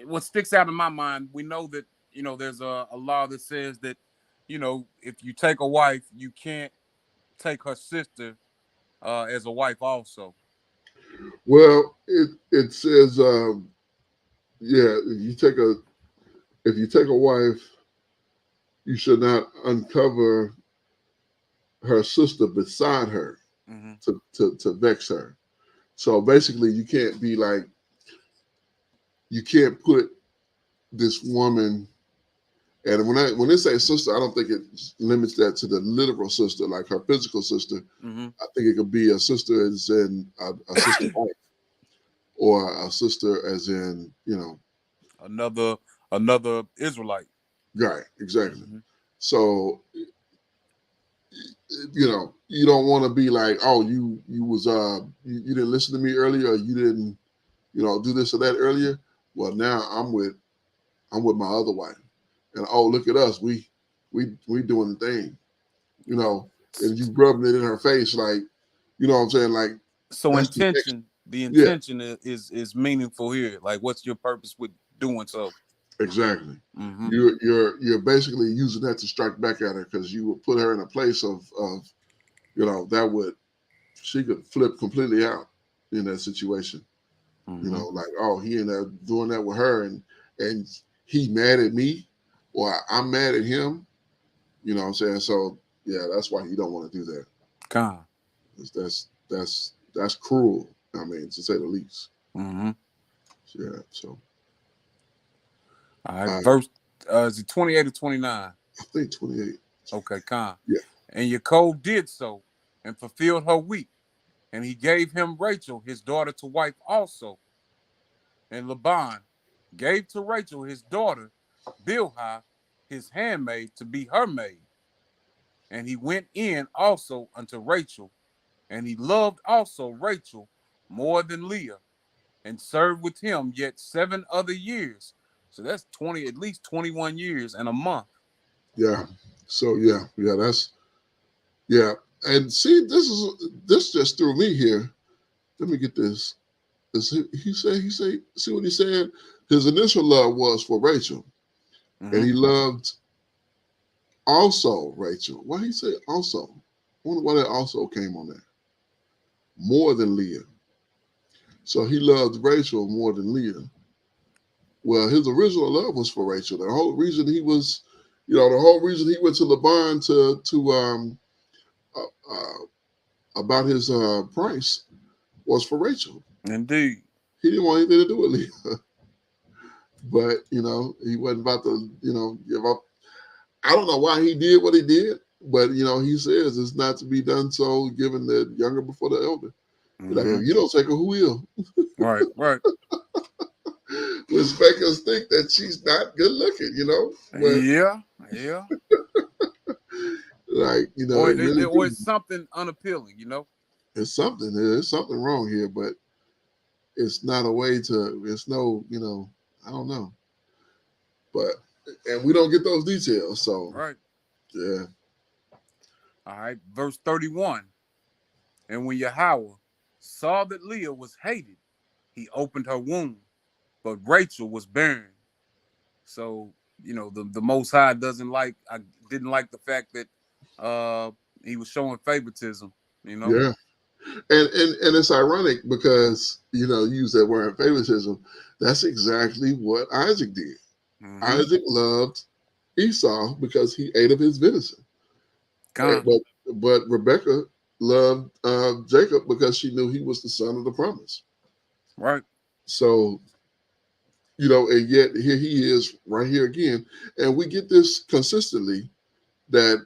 what sticks out in my mind, we know that there's a law that says that if you take a wife, you can't take her sister as a wife also. Well, it says if you take a wife, you should not uncover her sister beside her to vex her. So basically, you can't be like, you can't put this woman, and when they say sister, I don't think it limits that to the literal sister, like her physical sister. I think it could be a sister as in a sister wife, or a sister as in another Israelite. Right, exactly. So you don't want to be like, oh, you didn't listen to me earlier, or you didn't do this or that earlier. Well, now I'm with my other wife, and oh, look at us, we doing the thing, and you rubbing it in her face, like, what I'm saying, like. So intention, the intention is meaningful here. Like, what's your purpose with doing so? Exactly. You're basically using that to strike back at her, because you would put her in a place of she could flip completely out in that situation. Like, oh, he ended up doing that with her, and he mad at me, or I'm mad at him. You know what I'm saying? So yeah, that's why you don't want to do that. God. That's cruel. I mean, to say the least. Yeah. So. All right. Is it 28 or 29? I think 28. Okay, Khan. Yeah. And Yaakov did so and fulfilled her week. And he gave him Rachel, his daughter, to wife also. And Laban gave to Rachel his daughter, Bilhah, his handmaid, to be her maid. And he went in also unto Rachel, and he loved also Rachel more than Leah, and served with him yet 7 other years. So that's 20, at least 21 years and a month. Yeah. So that's And see, this just threw me here. Let me get this. He said, see what he said? His initial love was for Rachel. Mm-hmm. And he loved also Rachel. Why he say also? I wonder why that also came on there. More than Leah. So he loved Rachel more than Leah. Well, his original love was for Rachel. The whole reason he was, the whole reason he went to Laban about his price was for Rachel. Indeed. He didn't want anything to do with Leah. But, he wasn't about to, give up. I don't know why he did what he did, but, he says it's not to be done so, given the younger before the elder. Mm-hmm. Like, if you don't take her, who will? Right. Which make us think that she's not good looking, But, yeah. Like, or it's something unappealing, It's something. There's something wrong here, but it's not a way to. It's no, I don't know. But and we don't get those details, so right. Yeah. All right, verse 31. And when Yahweh saw that Leah was hated, he opened her womb, but Rachel was barren. So, the Most High didn't like the fact that he was showing favoritism, Yeah. And it's ironic because, you use that word favoritism. That's exactly what Isaac did. Mm-hmm. Isaac loved Esau because he ate of his venison. But Rebekah loved Jacob because she knew he was the son of the promise. Right. So, and yet here he is right here again. And we get this consistently that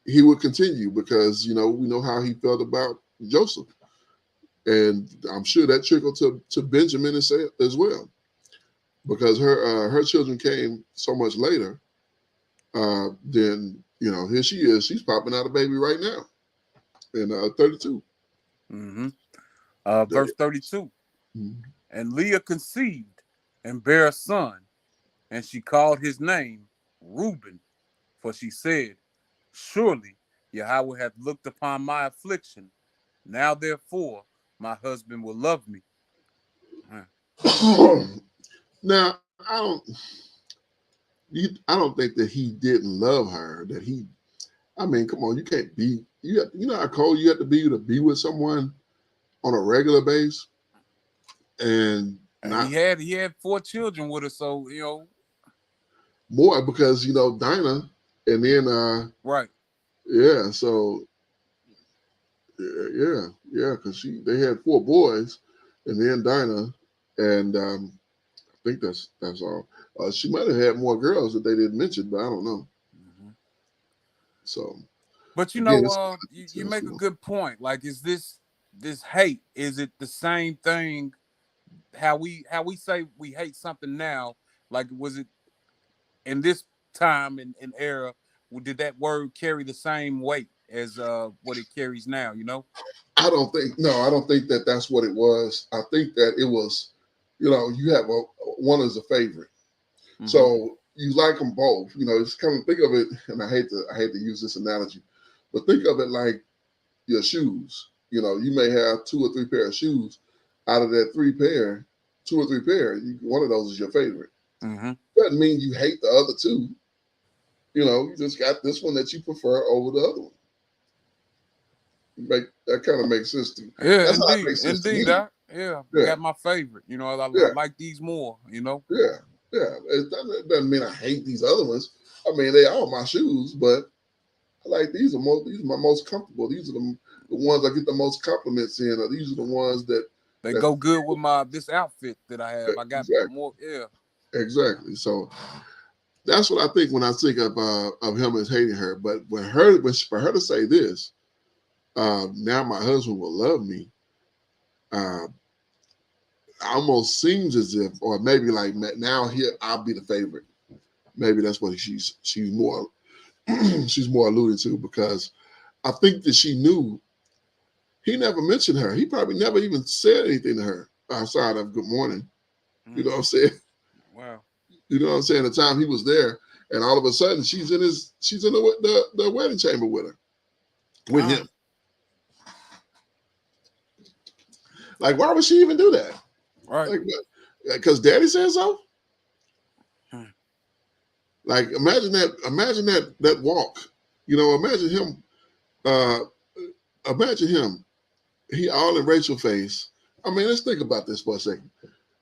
he would continue because, we know how he felt about Joseph. And I'm sure that trickled to Benjamin as well. Because her children came so much later, then, here she is. She's popping out a baby right now in 32. Mm-hmm. Verse 32. Mm-hmm. And Leah conceived and bare a son, and she called his name Reuben, for she said, surely Yahweh hath looked upon my affliction. Now therefore my husband will love me. Now, I don't think that he didn't love her. Come on, you can't be. You know how cold you have to be with someone on a regular basis, and he had 4 children with her, so more because Dinah, and then right, yeah, so yeah, because they had 4 boys, and then Dinah, and I think that's all. She might have had more girls that they didn't mention, but I don't know. Mm-hmm. So, but you make a good point. Like, is this hate? Is it the same thing? How we say we hate something now? Like, was it in this time and era? Did that word carry the same weight as what it carries now? I don't think that that's what it was. I think that it was, you have one as a favorite. Mm-hmm. So you like them both, just kind of think of it. And I hate to use this analogy, but think of it like your shoes. You may have 2 or 3 pair of shoes. Out of that 3 pair, 2 or 3 pair, one of those is your favorite. Mm-hmm. Doesn't mean you hate the other 2. You just got this one that you prefer over the other one. That kind of makes sense to me. Yeah, indeed. Got my favorite. I like these more. Yeah. It doesn't mean I hate these other ones. I mean, they are my shoes, but I like these. These are my most comfortable. These are the ones I get the most compliments in. Or these are the ones that go good with this outfit that I have. I got more. Yeah. Exactly. So, That's what I think when I think of him as hating her. But for her to say this, now my husband will love me, uh, almost seems as if, or maybe like now here I'll be the favorite. Maybe that's what she's more she's more alluding to, because I think that she knew he never mentioned her. He probably never even said anything to her outside of good morning. You know what I'm saying? Wow. You know what I'm saying? The time he was there, and all of a sudden she's in the wedding chamber with her, with him. Like, why would she even do that? Right. Like, because Daddy said so. Like, imagine that walk. You know, imagine him. Imagine him. He all in Rachel's face. I mean, let's think about this for a second.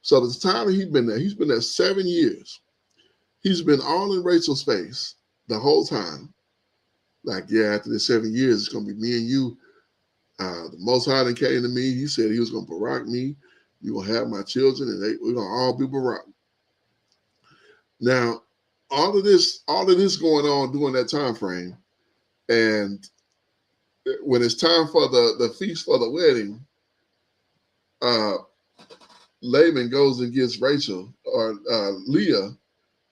So the time he's been there 7 years. He's been all in Rachel's face the whole time. Like, yeah, after the 7 years, it's gonna be me and you. The Most High then came to me. He said he was gonna Barak me. You gonna have my children, and we're gonna all be Barak. Now, all of this going on during that time frame, and when it's time for the feast for the wedding, Laban goes and gets Rachel or Leah,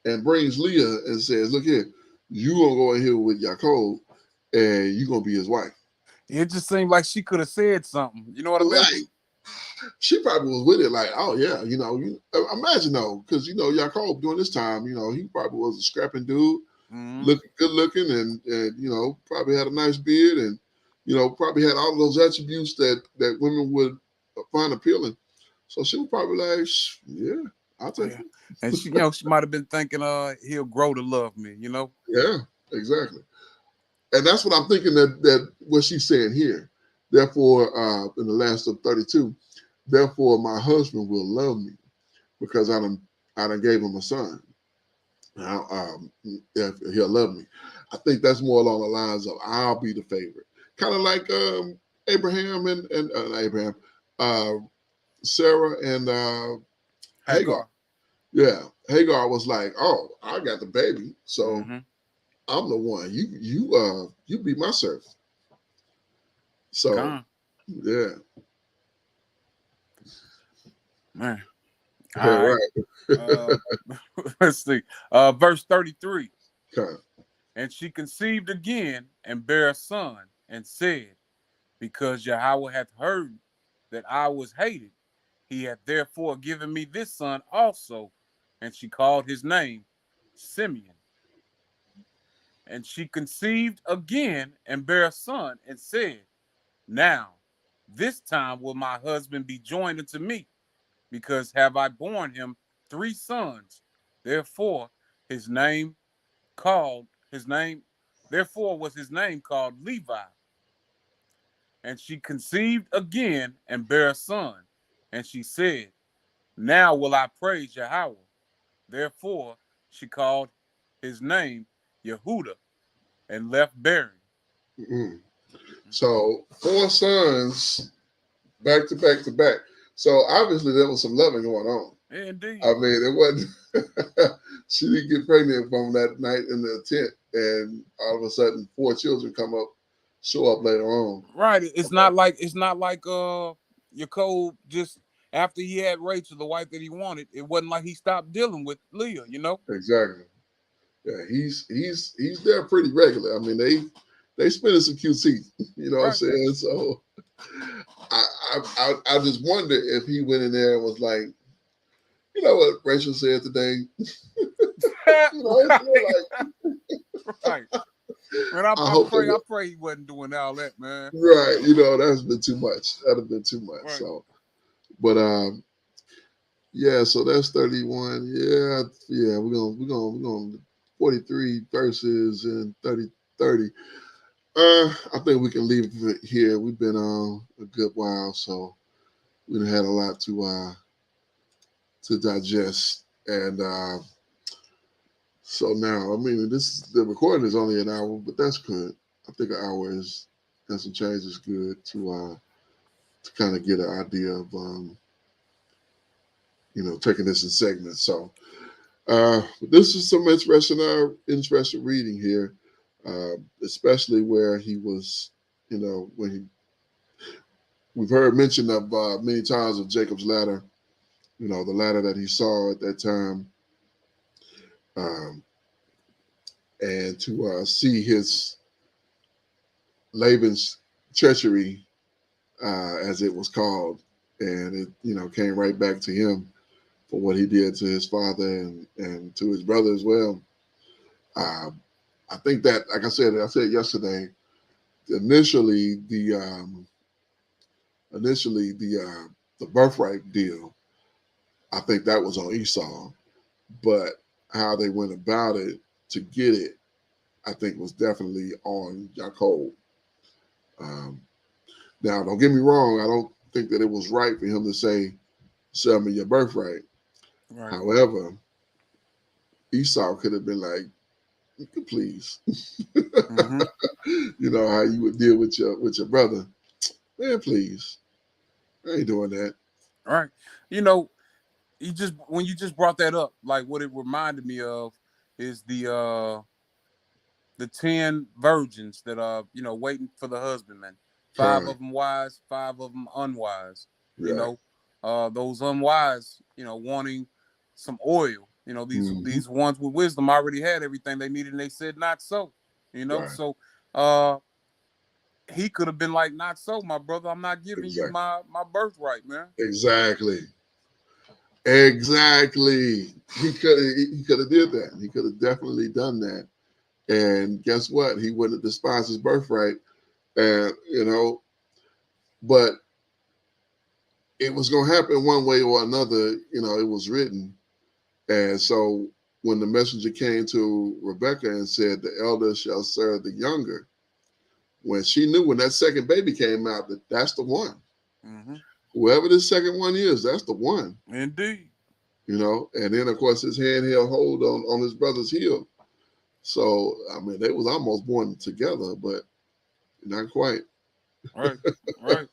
and brings Leah and says, "Look here, you gonna go in here with Yaakov, and you gonna be his wife." It just seemed like she could have said something. You know what I mean? Like, she probably was with it, like, oh yeah, imagine though, because Yaakov during this time, he probably was a scrapping dude, good looking, and probably had a nice beard, and probably had all of those attributes that women would find appealing. So she was probably like, yeah, I'll take it. And she might have been thinking, he'll grow to love me, Yeah, exactly. And that's what I'm thinking that what she's saying here. Therefore, in the last of 32, therefore my husband will love me because I done gave him a son. Now, he'll love me. I think that's more along the lines of I'll be the favorite. Kind of like Abraham and Abraham, Sarah and Hagar. Yeah, Hagar was like, "Oh, I got the baby, so I'm the one. You be my servant." So, yeah, man. All right. Let's see. Verse 33. Okay. And she conceived again and bare a son, and said, because Yahweh hath heard that I was hated, he hath therefore given me this son also. And she called his name Simeon. And she conceived again and bare a son, and said, now this time will my husband be joined unto me, because have I borne him 3 sons. Therefore was his name called Levi. And she conceived again and bare a son. And she said, now will I praise Yahweh. Therefore she called his name Yehuda, and left bearing. Mm-hmm. So 4 sons back to back to back. So obviously there was some loving going on. Indeed. I mean, it wasn't. She didn't get pregnant from that night in the tent, and all of a sudden 4 children show up later on. Right. It's not like Yaakov just after he had Rachel, the wife that he wanted. It wasn't like he stopped dealing with Leah. Exactly. Yeah, he's there pretty regular. I mean, they spending some QT. You know what I'm saying? So I just wonder if he went in there and was like, you know what Rachel said today? Right. Man, I pray he wasn't doing all that, man. Right. That's been too much. That'd have been too much. Right. So, but yeah. So that's 31. Yeah. We're gonna 43 verses and 30. I think we can leave it here. We've been on a good while, so we had a lot to digest, and so now, I mean, the recording is only an hour, but that's good. I think an hour and some change is good to kind of get an idea of taking this in segments. So This is some interesting reading here, especially where he was, when we've heard mention of many times of Jacob's ladder, the ladder that he saw at that time, um, and to see his Laban's treachery, as it was called, and it came right back to him for what he did to his father and to his brother as well. I think that, like I said yesterday, initially the birthright deal, I think that was on Esau, but how they went about it to get it, I think was definitely on Jacob. Now, don't get me wrong, I don't think that it was right for him to say, "Sell me your birthright." Right. However, Esau could have been like, "Please," Mm-hmm. you know how you would deal with your brother, man. Please, I ain't doing that. All right. When you just brought that up, like what it reminded me of is the 10 virgins that are waiting for the husbandman. 5 Right. of them wise, 5 of them unwise. Yeah. Those unwise, wanting some oil. These Mhm. these ones with wisdom already had everything they needed, and they said not so. Right. So he could have been like, not so, my brother. I'm not giving you Exactly. my birthright, man. Exactly. He could have did that. He could have definitely done that. And guess what? He wouldn't have despised his birthright. And but it was going to happen one way or another. It was written. And so when the messenger came to Rebecca and said, "The elder shall serve the younger," when she knew when that second baby came out that that's the one. Mm-hmm. Whoever the second one is, that's the one. Indeed. And then of course his hand held hold on his brother's heel. So I mean, they was almost born together, but not quite. Right. Right.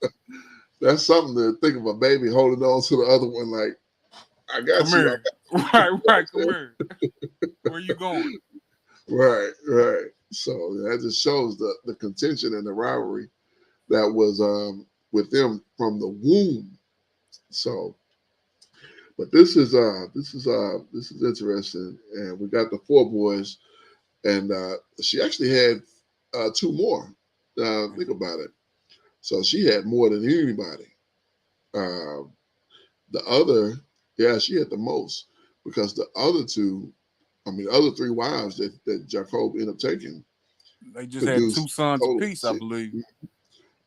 That's something to think of, a baby holding on to the other one like, "I got Come you." here. Right. Come here. Where you going? Right. So that just shows the contention and the rivalry that was with them from the womb. So, but this is interesting, and we got the 4 boys, and she actually had 2 more. Think about it. So she had more than anybody. Uh, the other, yeah, she had the most, because the other 2, the other 3 wives that Jacob ended up taking They just had 2 produced a sons total of apiece, I 6. believe.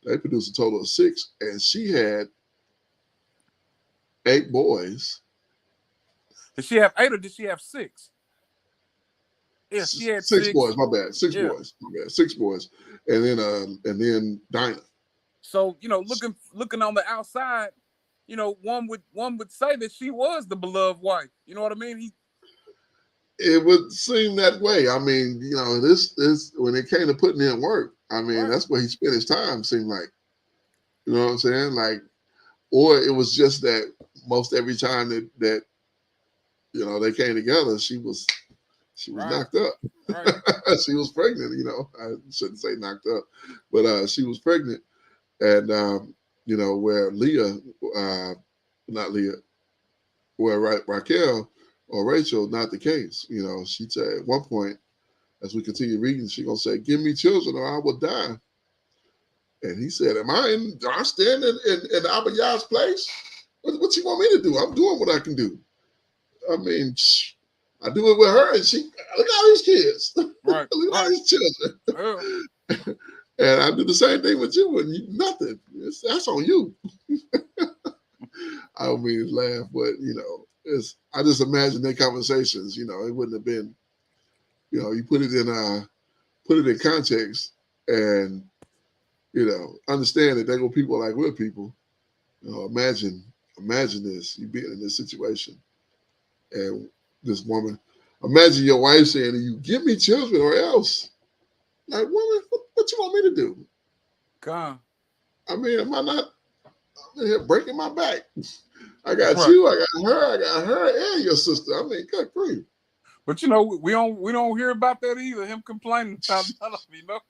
They produced a total of 6, and she had 8 boys. Did she have 8 or did she have 6? Yeah, she had 6 6. boys. My bad. 6 Yeah. boys. My bad. 6 boys, and then Dinah. So looking on the outside, one would say that she was the beloved wife. You know what I mean? It would seem that way. I mean, this when it came to putting in work, I mean, Right. that's where he spent his time. Seemed like, you know what I'm saying? Like, or it was just that most every time that they came together, she was Right. knocked up. Right. She was pregnant. I shouldn't say knocked up, but she was pregnant, and where Leah, not Leah, where Raquel or Rachel, not the case. She said at one point, as we continue reading, she gonna say, "Give me children, or I will die." And he said, Do I stand in Abba Yah's place? What you want me to do? I'm doing what I can do. I mean, I do it with her, and she, look at all these kids. Right. Look at all these children. Yeah. And I do the same thing with you, and nothing. That's on you. I don't mean to laugh, but I just imagine their conversations. It wouldn't have been. You put it in context, and understand that there go people like we're people. Imagine this, you being in this situation, and this woman. Imagine your wife saying to you, "Give me children, or else." Like, woman, what you want me to do? God. I mean, am I not? I'm here breaking my back. I got Right. you, I got her, and your sister. I mean, good grief. But you know, we don't hear about that either. Him complaining about none of it, you know.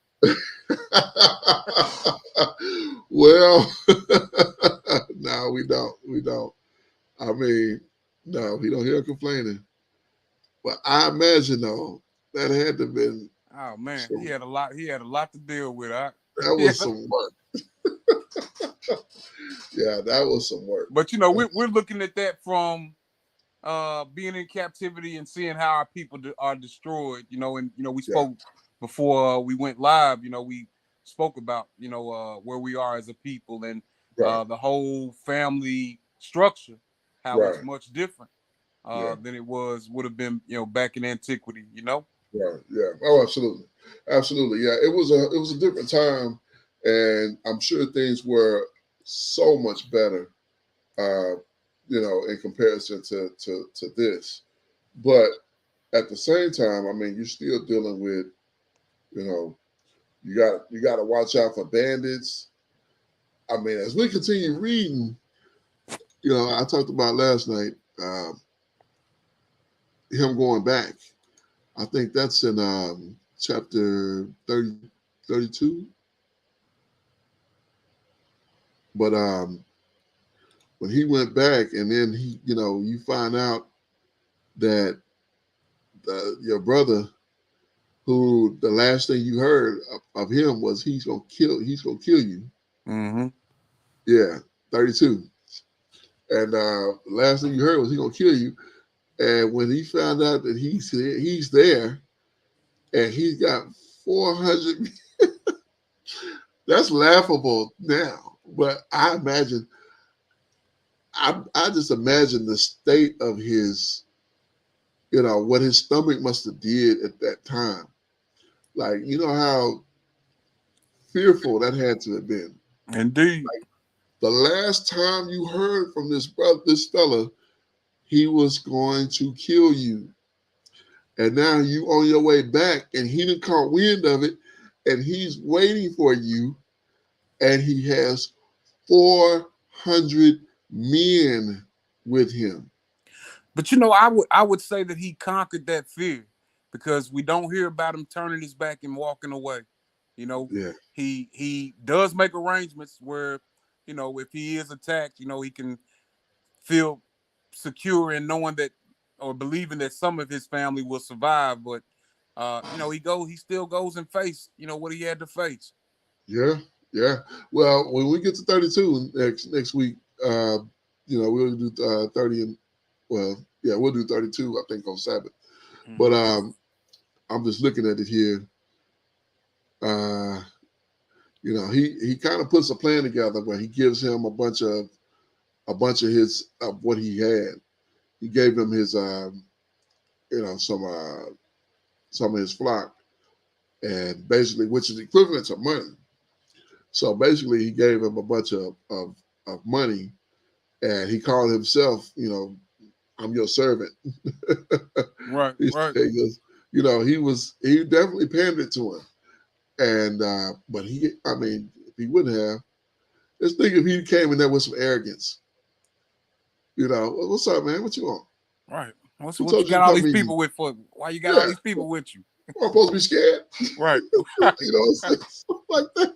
Well, no, we don't. We don't. I mean, no, we don't hear complaining. But I imagine though that had to have been Oh man, some, he had a lot. He had a lot to deal with. that was some work. Yeah, that was some work. But you know, we're looking at that from being in captivity and seeing how our people are destroyed. You know, and you know, we spoke before we went live. You know, we spoke about where we are as a people and the whole family structure, how it's much different than it would have been back in antiquity. You know. Right. Yeah. Oh, absolutely. Absolutely. Yeah. It was a different time, and I'm sure things were so much better, in comparison to this. But at the same time, I mean, you're still dealing with, you got to watch out for bandits. I mean, as we continue reading, I talked about last night, him going back. I think that's in chapter 30, 32. But when he went back, and then you find out that your brother, who the last thing you heard of him was he's gonna kill you. Mm-hmm. Yeah, 32. And the last thing you heard was he's gonna kill you. And when he found out that he's there, and he's got 400, that's laughable now. But I imagine, I just imagine the state of his, what his stomach must have did at that time. Like, how fearful that had to have been. Indeed. Like, the last time you heard from this fella, he was going to kill you. And now you on your way back, and he done caught wind of it, and he's waiting for you, and he has 400 men with him. But I would say that he conquered that fear, because we don't hear about him turning his back and walking away. He does make arrangements where, if he is attacked, he can feel secure in knowing that, or believing that some of his family will survive. But he still goes and face what he had to face. Yeah. Well, when we get to 32 next week, we'll do 30 and we'll do 32, I think, on Sabbath. Mm-hmm. But I'm just looking at it here. He kind of puts a plan together where he gives him a bunch of his of what he had. He gave him his some of his flock, and basically, which is equivalent to money. So basically, he gave him a bunch of money, and he called himself, I'm your servant. Right. He goes, he definitely pandered to him. And but if he wouldn't have, let's think if he came in there with some arrogance. What's up, man? What you want? Right. What you got all these people with for? Why you got all these people with you? I'm supposed to be scared. Right. Something like that.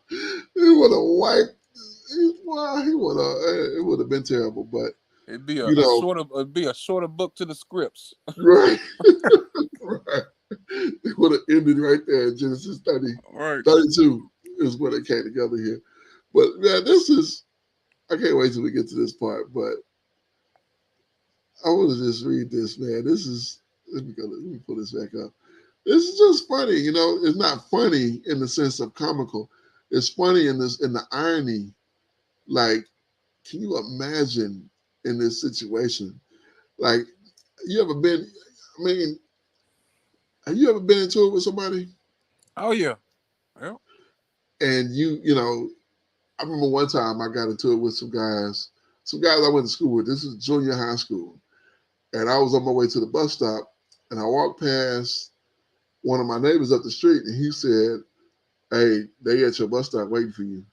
He would have wiped. It would have been terrible, but it'd be a shorter book to the scripts. Right. Right. It would have ended right there in Genesis 30. Right. 32 is when it came together here. But man, I can't wait till we get to this part, but I want to just read this, man. Let me pull this back up. This is just funny, it's not funny in the sense of comical. It's funny in the irony. Like, can you imagine in this situation? Like, have you ever been into it with somebody? Oh yeah. And I remember one time I got into it with some guys I went to school with. This is junior high school. And I was on my way to the bus stop, and I walked past one of my neighbors up the street, and he said, "Hey, they at your bus stop waiting for you."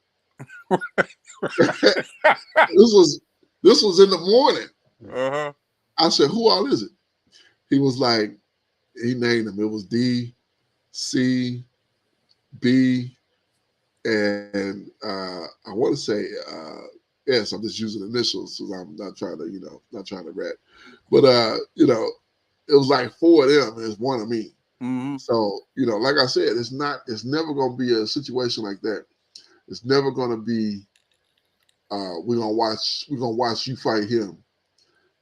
This was in the morning. Uh-huh. I said, "Who all is it?" he was like, he named them. It was D, C, B, and I want to say S. I'm just using initials because I'm not trying to, not trying to rat. But it was like 4 of them and it's 1 of me. Mm-hmm. So, like I said, it's never gonna be a situation like that. It's never gonna be we're gonna watch you fight him.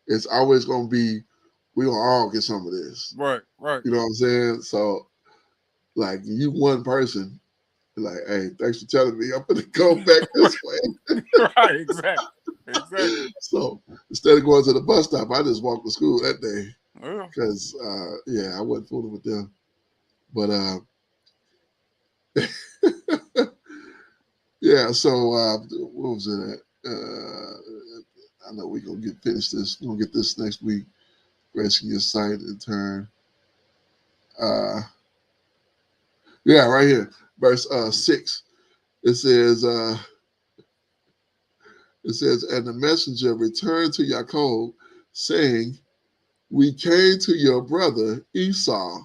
It's always gonna be we're gonna all get some of this. Right. You know what I'm saying? So like you one person, like, hey, thanks for telling me. I'm gonna go back this way. Right, exactly. So instead of going to the bus stop, I just walked to school that day. Yeah. Because I wasn't fooling with them. But yeah, so what was it at? I know we're gonna finish this. We're gonna get this next week. Gracing your sight in turn. Yeah, right here. Verse 6. It says, and the messenger returned to Yaakov, saying, we came to your brother Esau,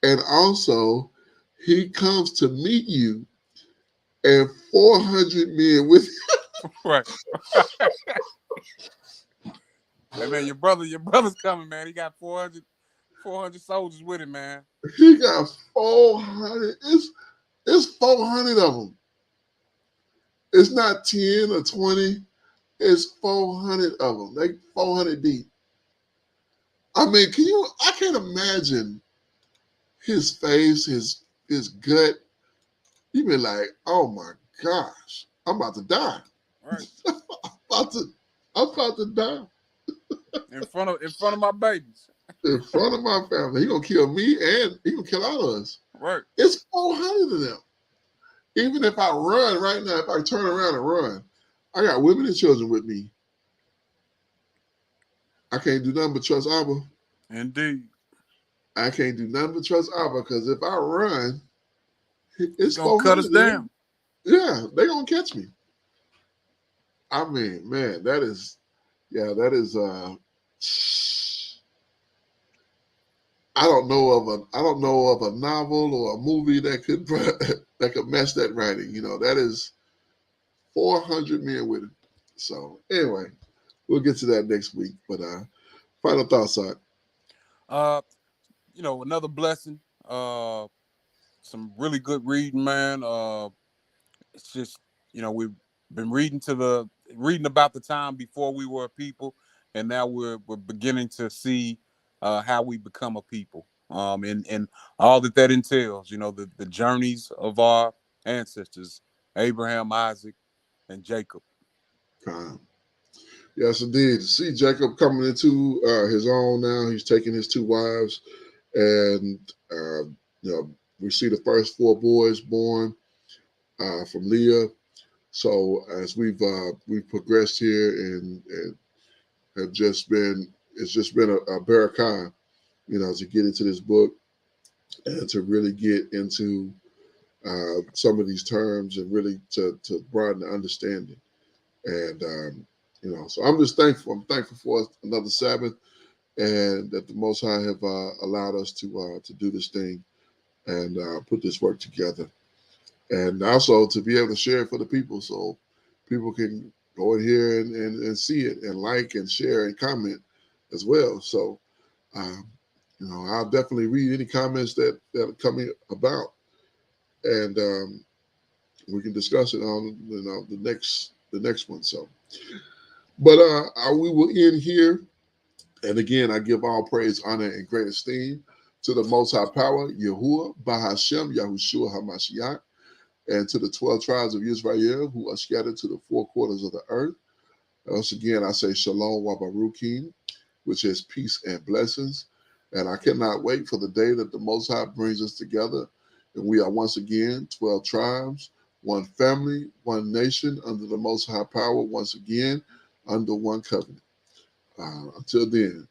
and also he comes to meet you, and 400 men with him. Right. Hey man, your brother's coming, man. He got 400 soldiers with him, man. He got 400. It's 400 of them. It's not 10 or 20. It's 400 of them. Like 400 deep. I mean, I can't imagine his face, his gut. He been like, oh my gosh, I'm about to die. Right. I'm about to die. In front of my babies. In front of my family. He gonna kill me and he gonna kill all of us. Right. It's 400 of them. Even if I run right now, if I turn around and run, I got women and children with me. I can't do nothing but trust Abba. Indeed. I can't do nothing but trust Abba because if I run, it's gonna cut us down. Yeah, they're gonna catch me. I mean, man, that is I don't know of a novel or a movie that could match that writing. That is 400 men with it. So anyway, we'll get to that next week. But final thoughts, Zach. Another blessing. Some really good reading, man. It's just, we've been reading about the time before we were a people, and now we're beginning to see how we become a people. And all that entails, the journeys of our ancestors, Abraham, Isaac, and Jacob. Yes, indeed. See Jacob coming into his own now. He's taking his 2 wives, and we see the first 4 boys born from Leah. So as we've progressed here and it's just been a barakah, to get into this book and to really get into some of these terms and really to broaden the understanding. And so I'm just thankful. I'm thankful for another Sabbath, and that the Most High have allowed us to do this thing and put this work together, and also to be able to share it for the people, so people can go in here and see it and like and share and comment as well. So, I'll definitely read any comments that are coming about, and we can discuss it on the next one. So. But we will end here. And again, I give all praise, honor, and great esteem to the Most High Power, Yahuwah, Bahashem, Yahushua HaMashiach, and to the 12 tribes of Israel who are scattered to the 4 quarters of the earth. Once again, I say Shalom Wabarukim, which is peace and blessings. And I cannot wait for the day that the Most High brings us together. And we are once again 12 tribes, 1 family, 1 nation under the Most High Power once again, under 1 covenant. Until then,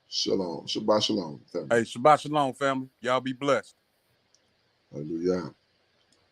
shalom. Shabbat shalom, family. Hey, Shabbat shalom, family. Y'all be blessed. Hallelujah.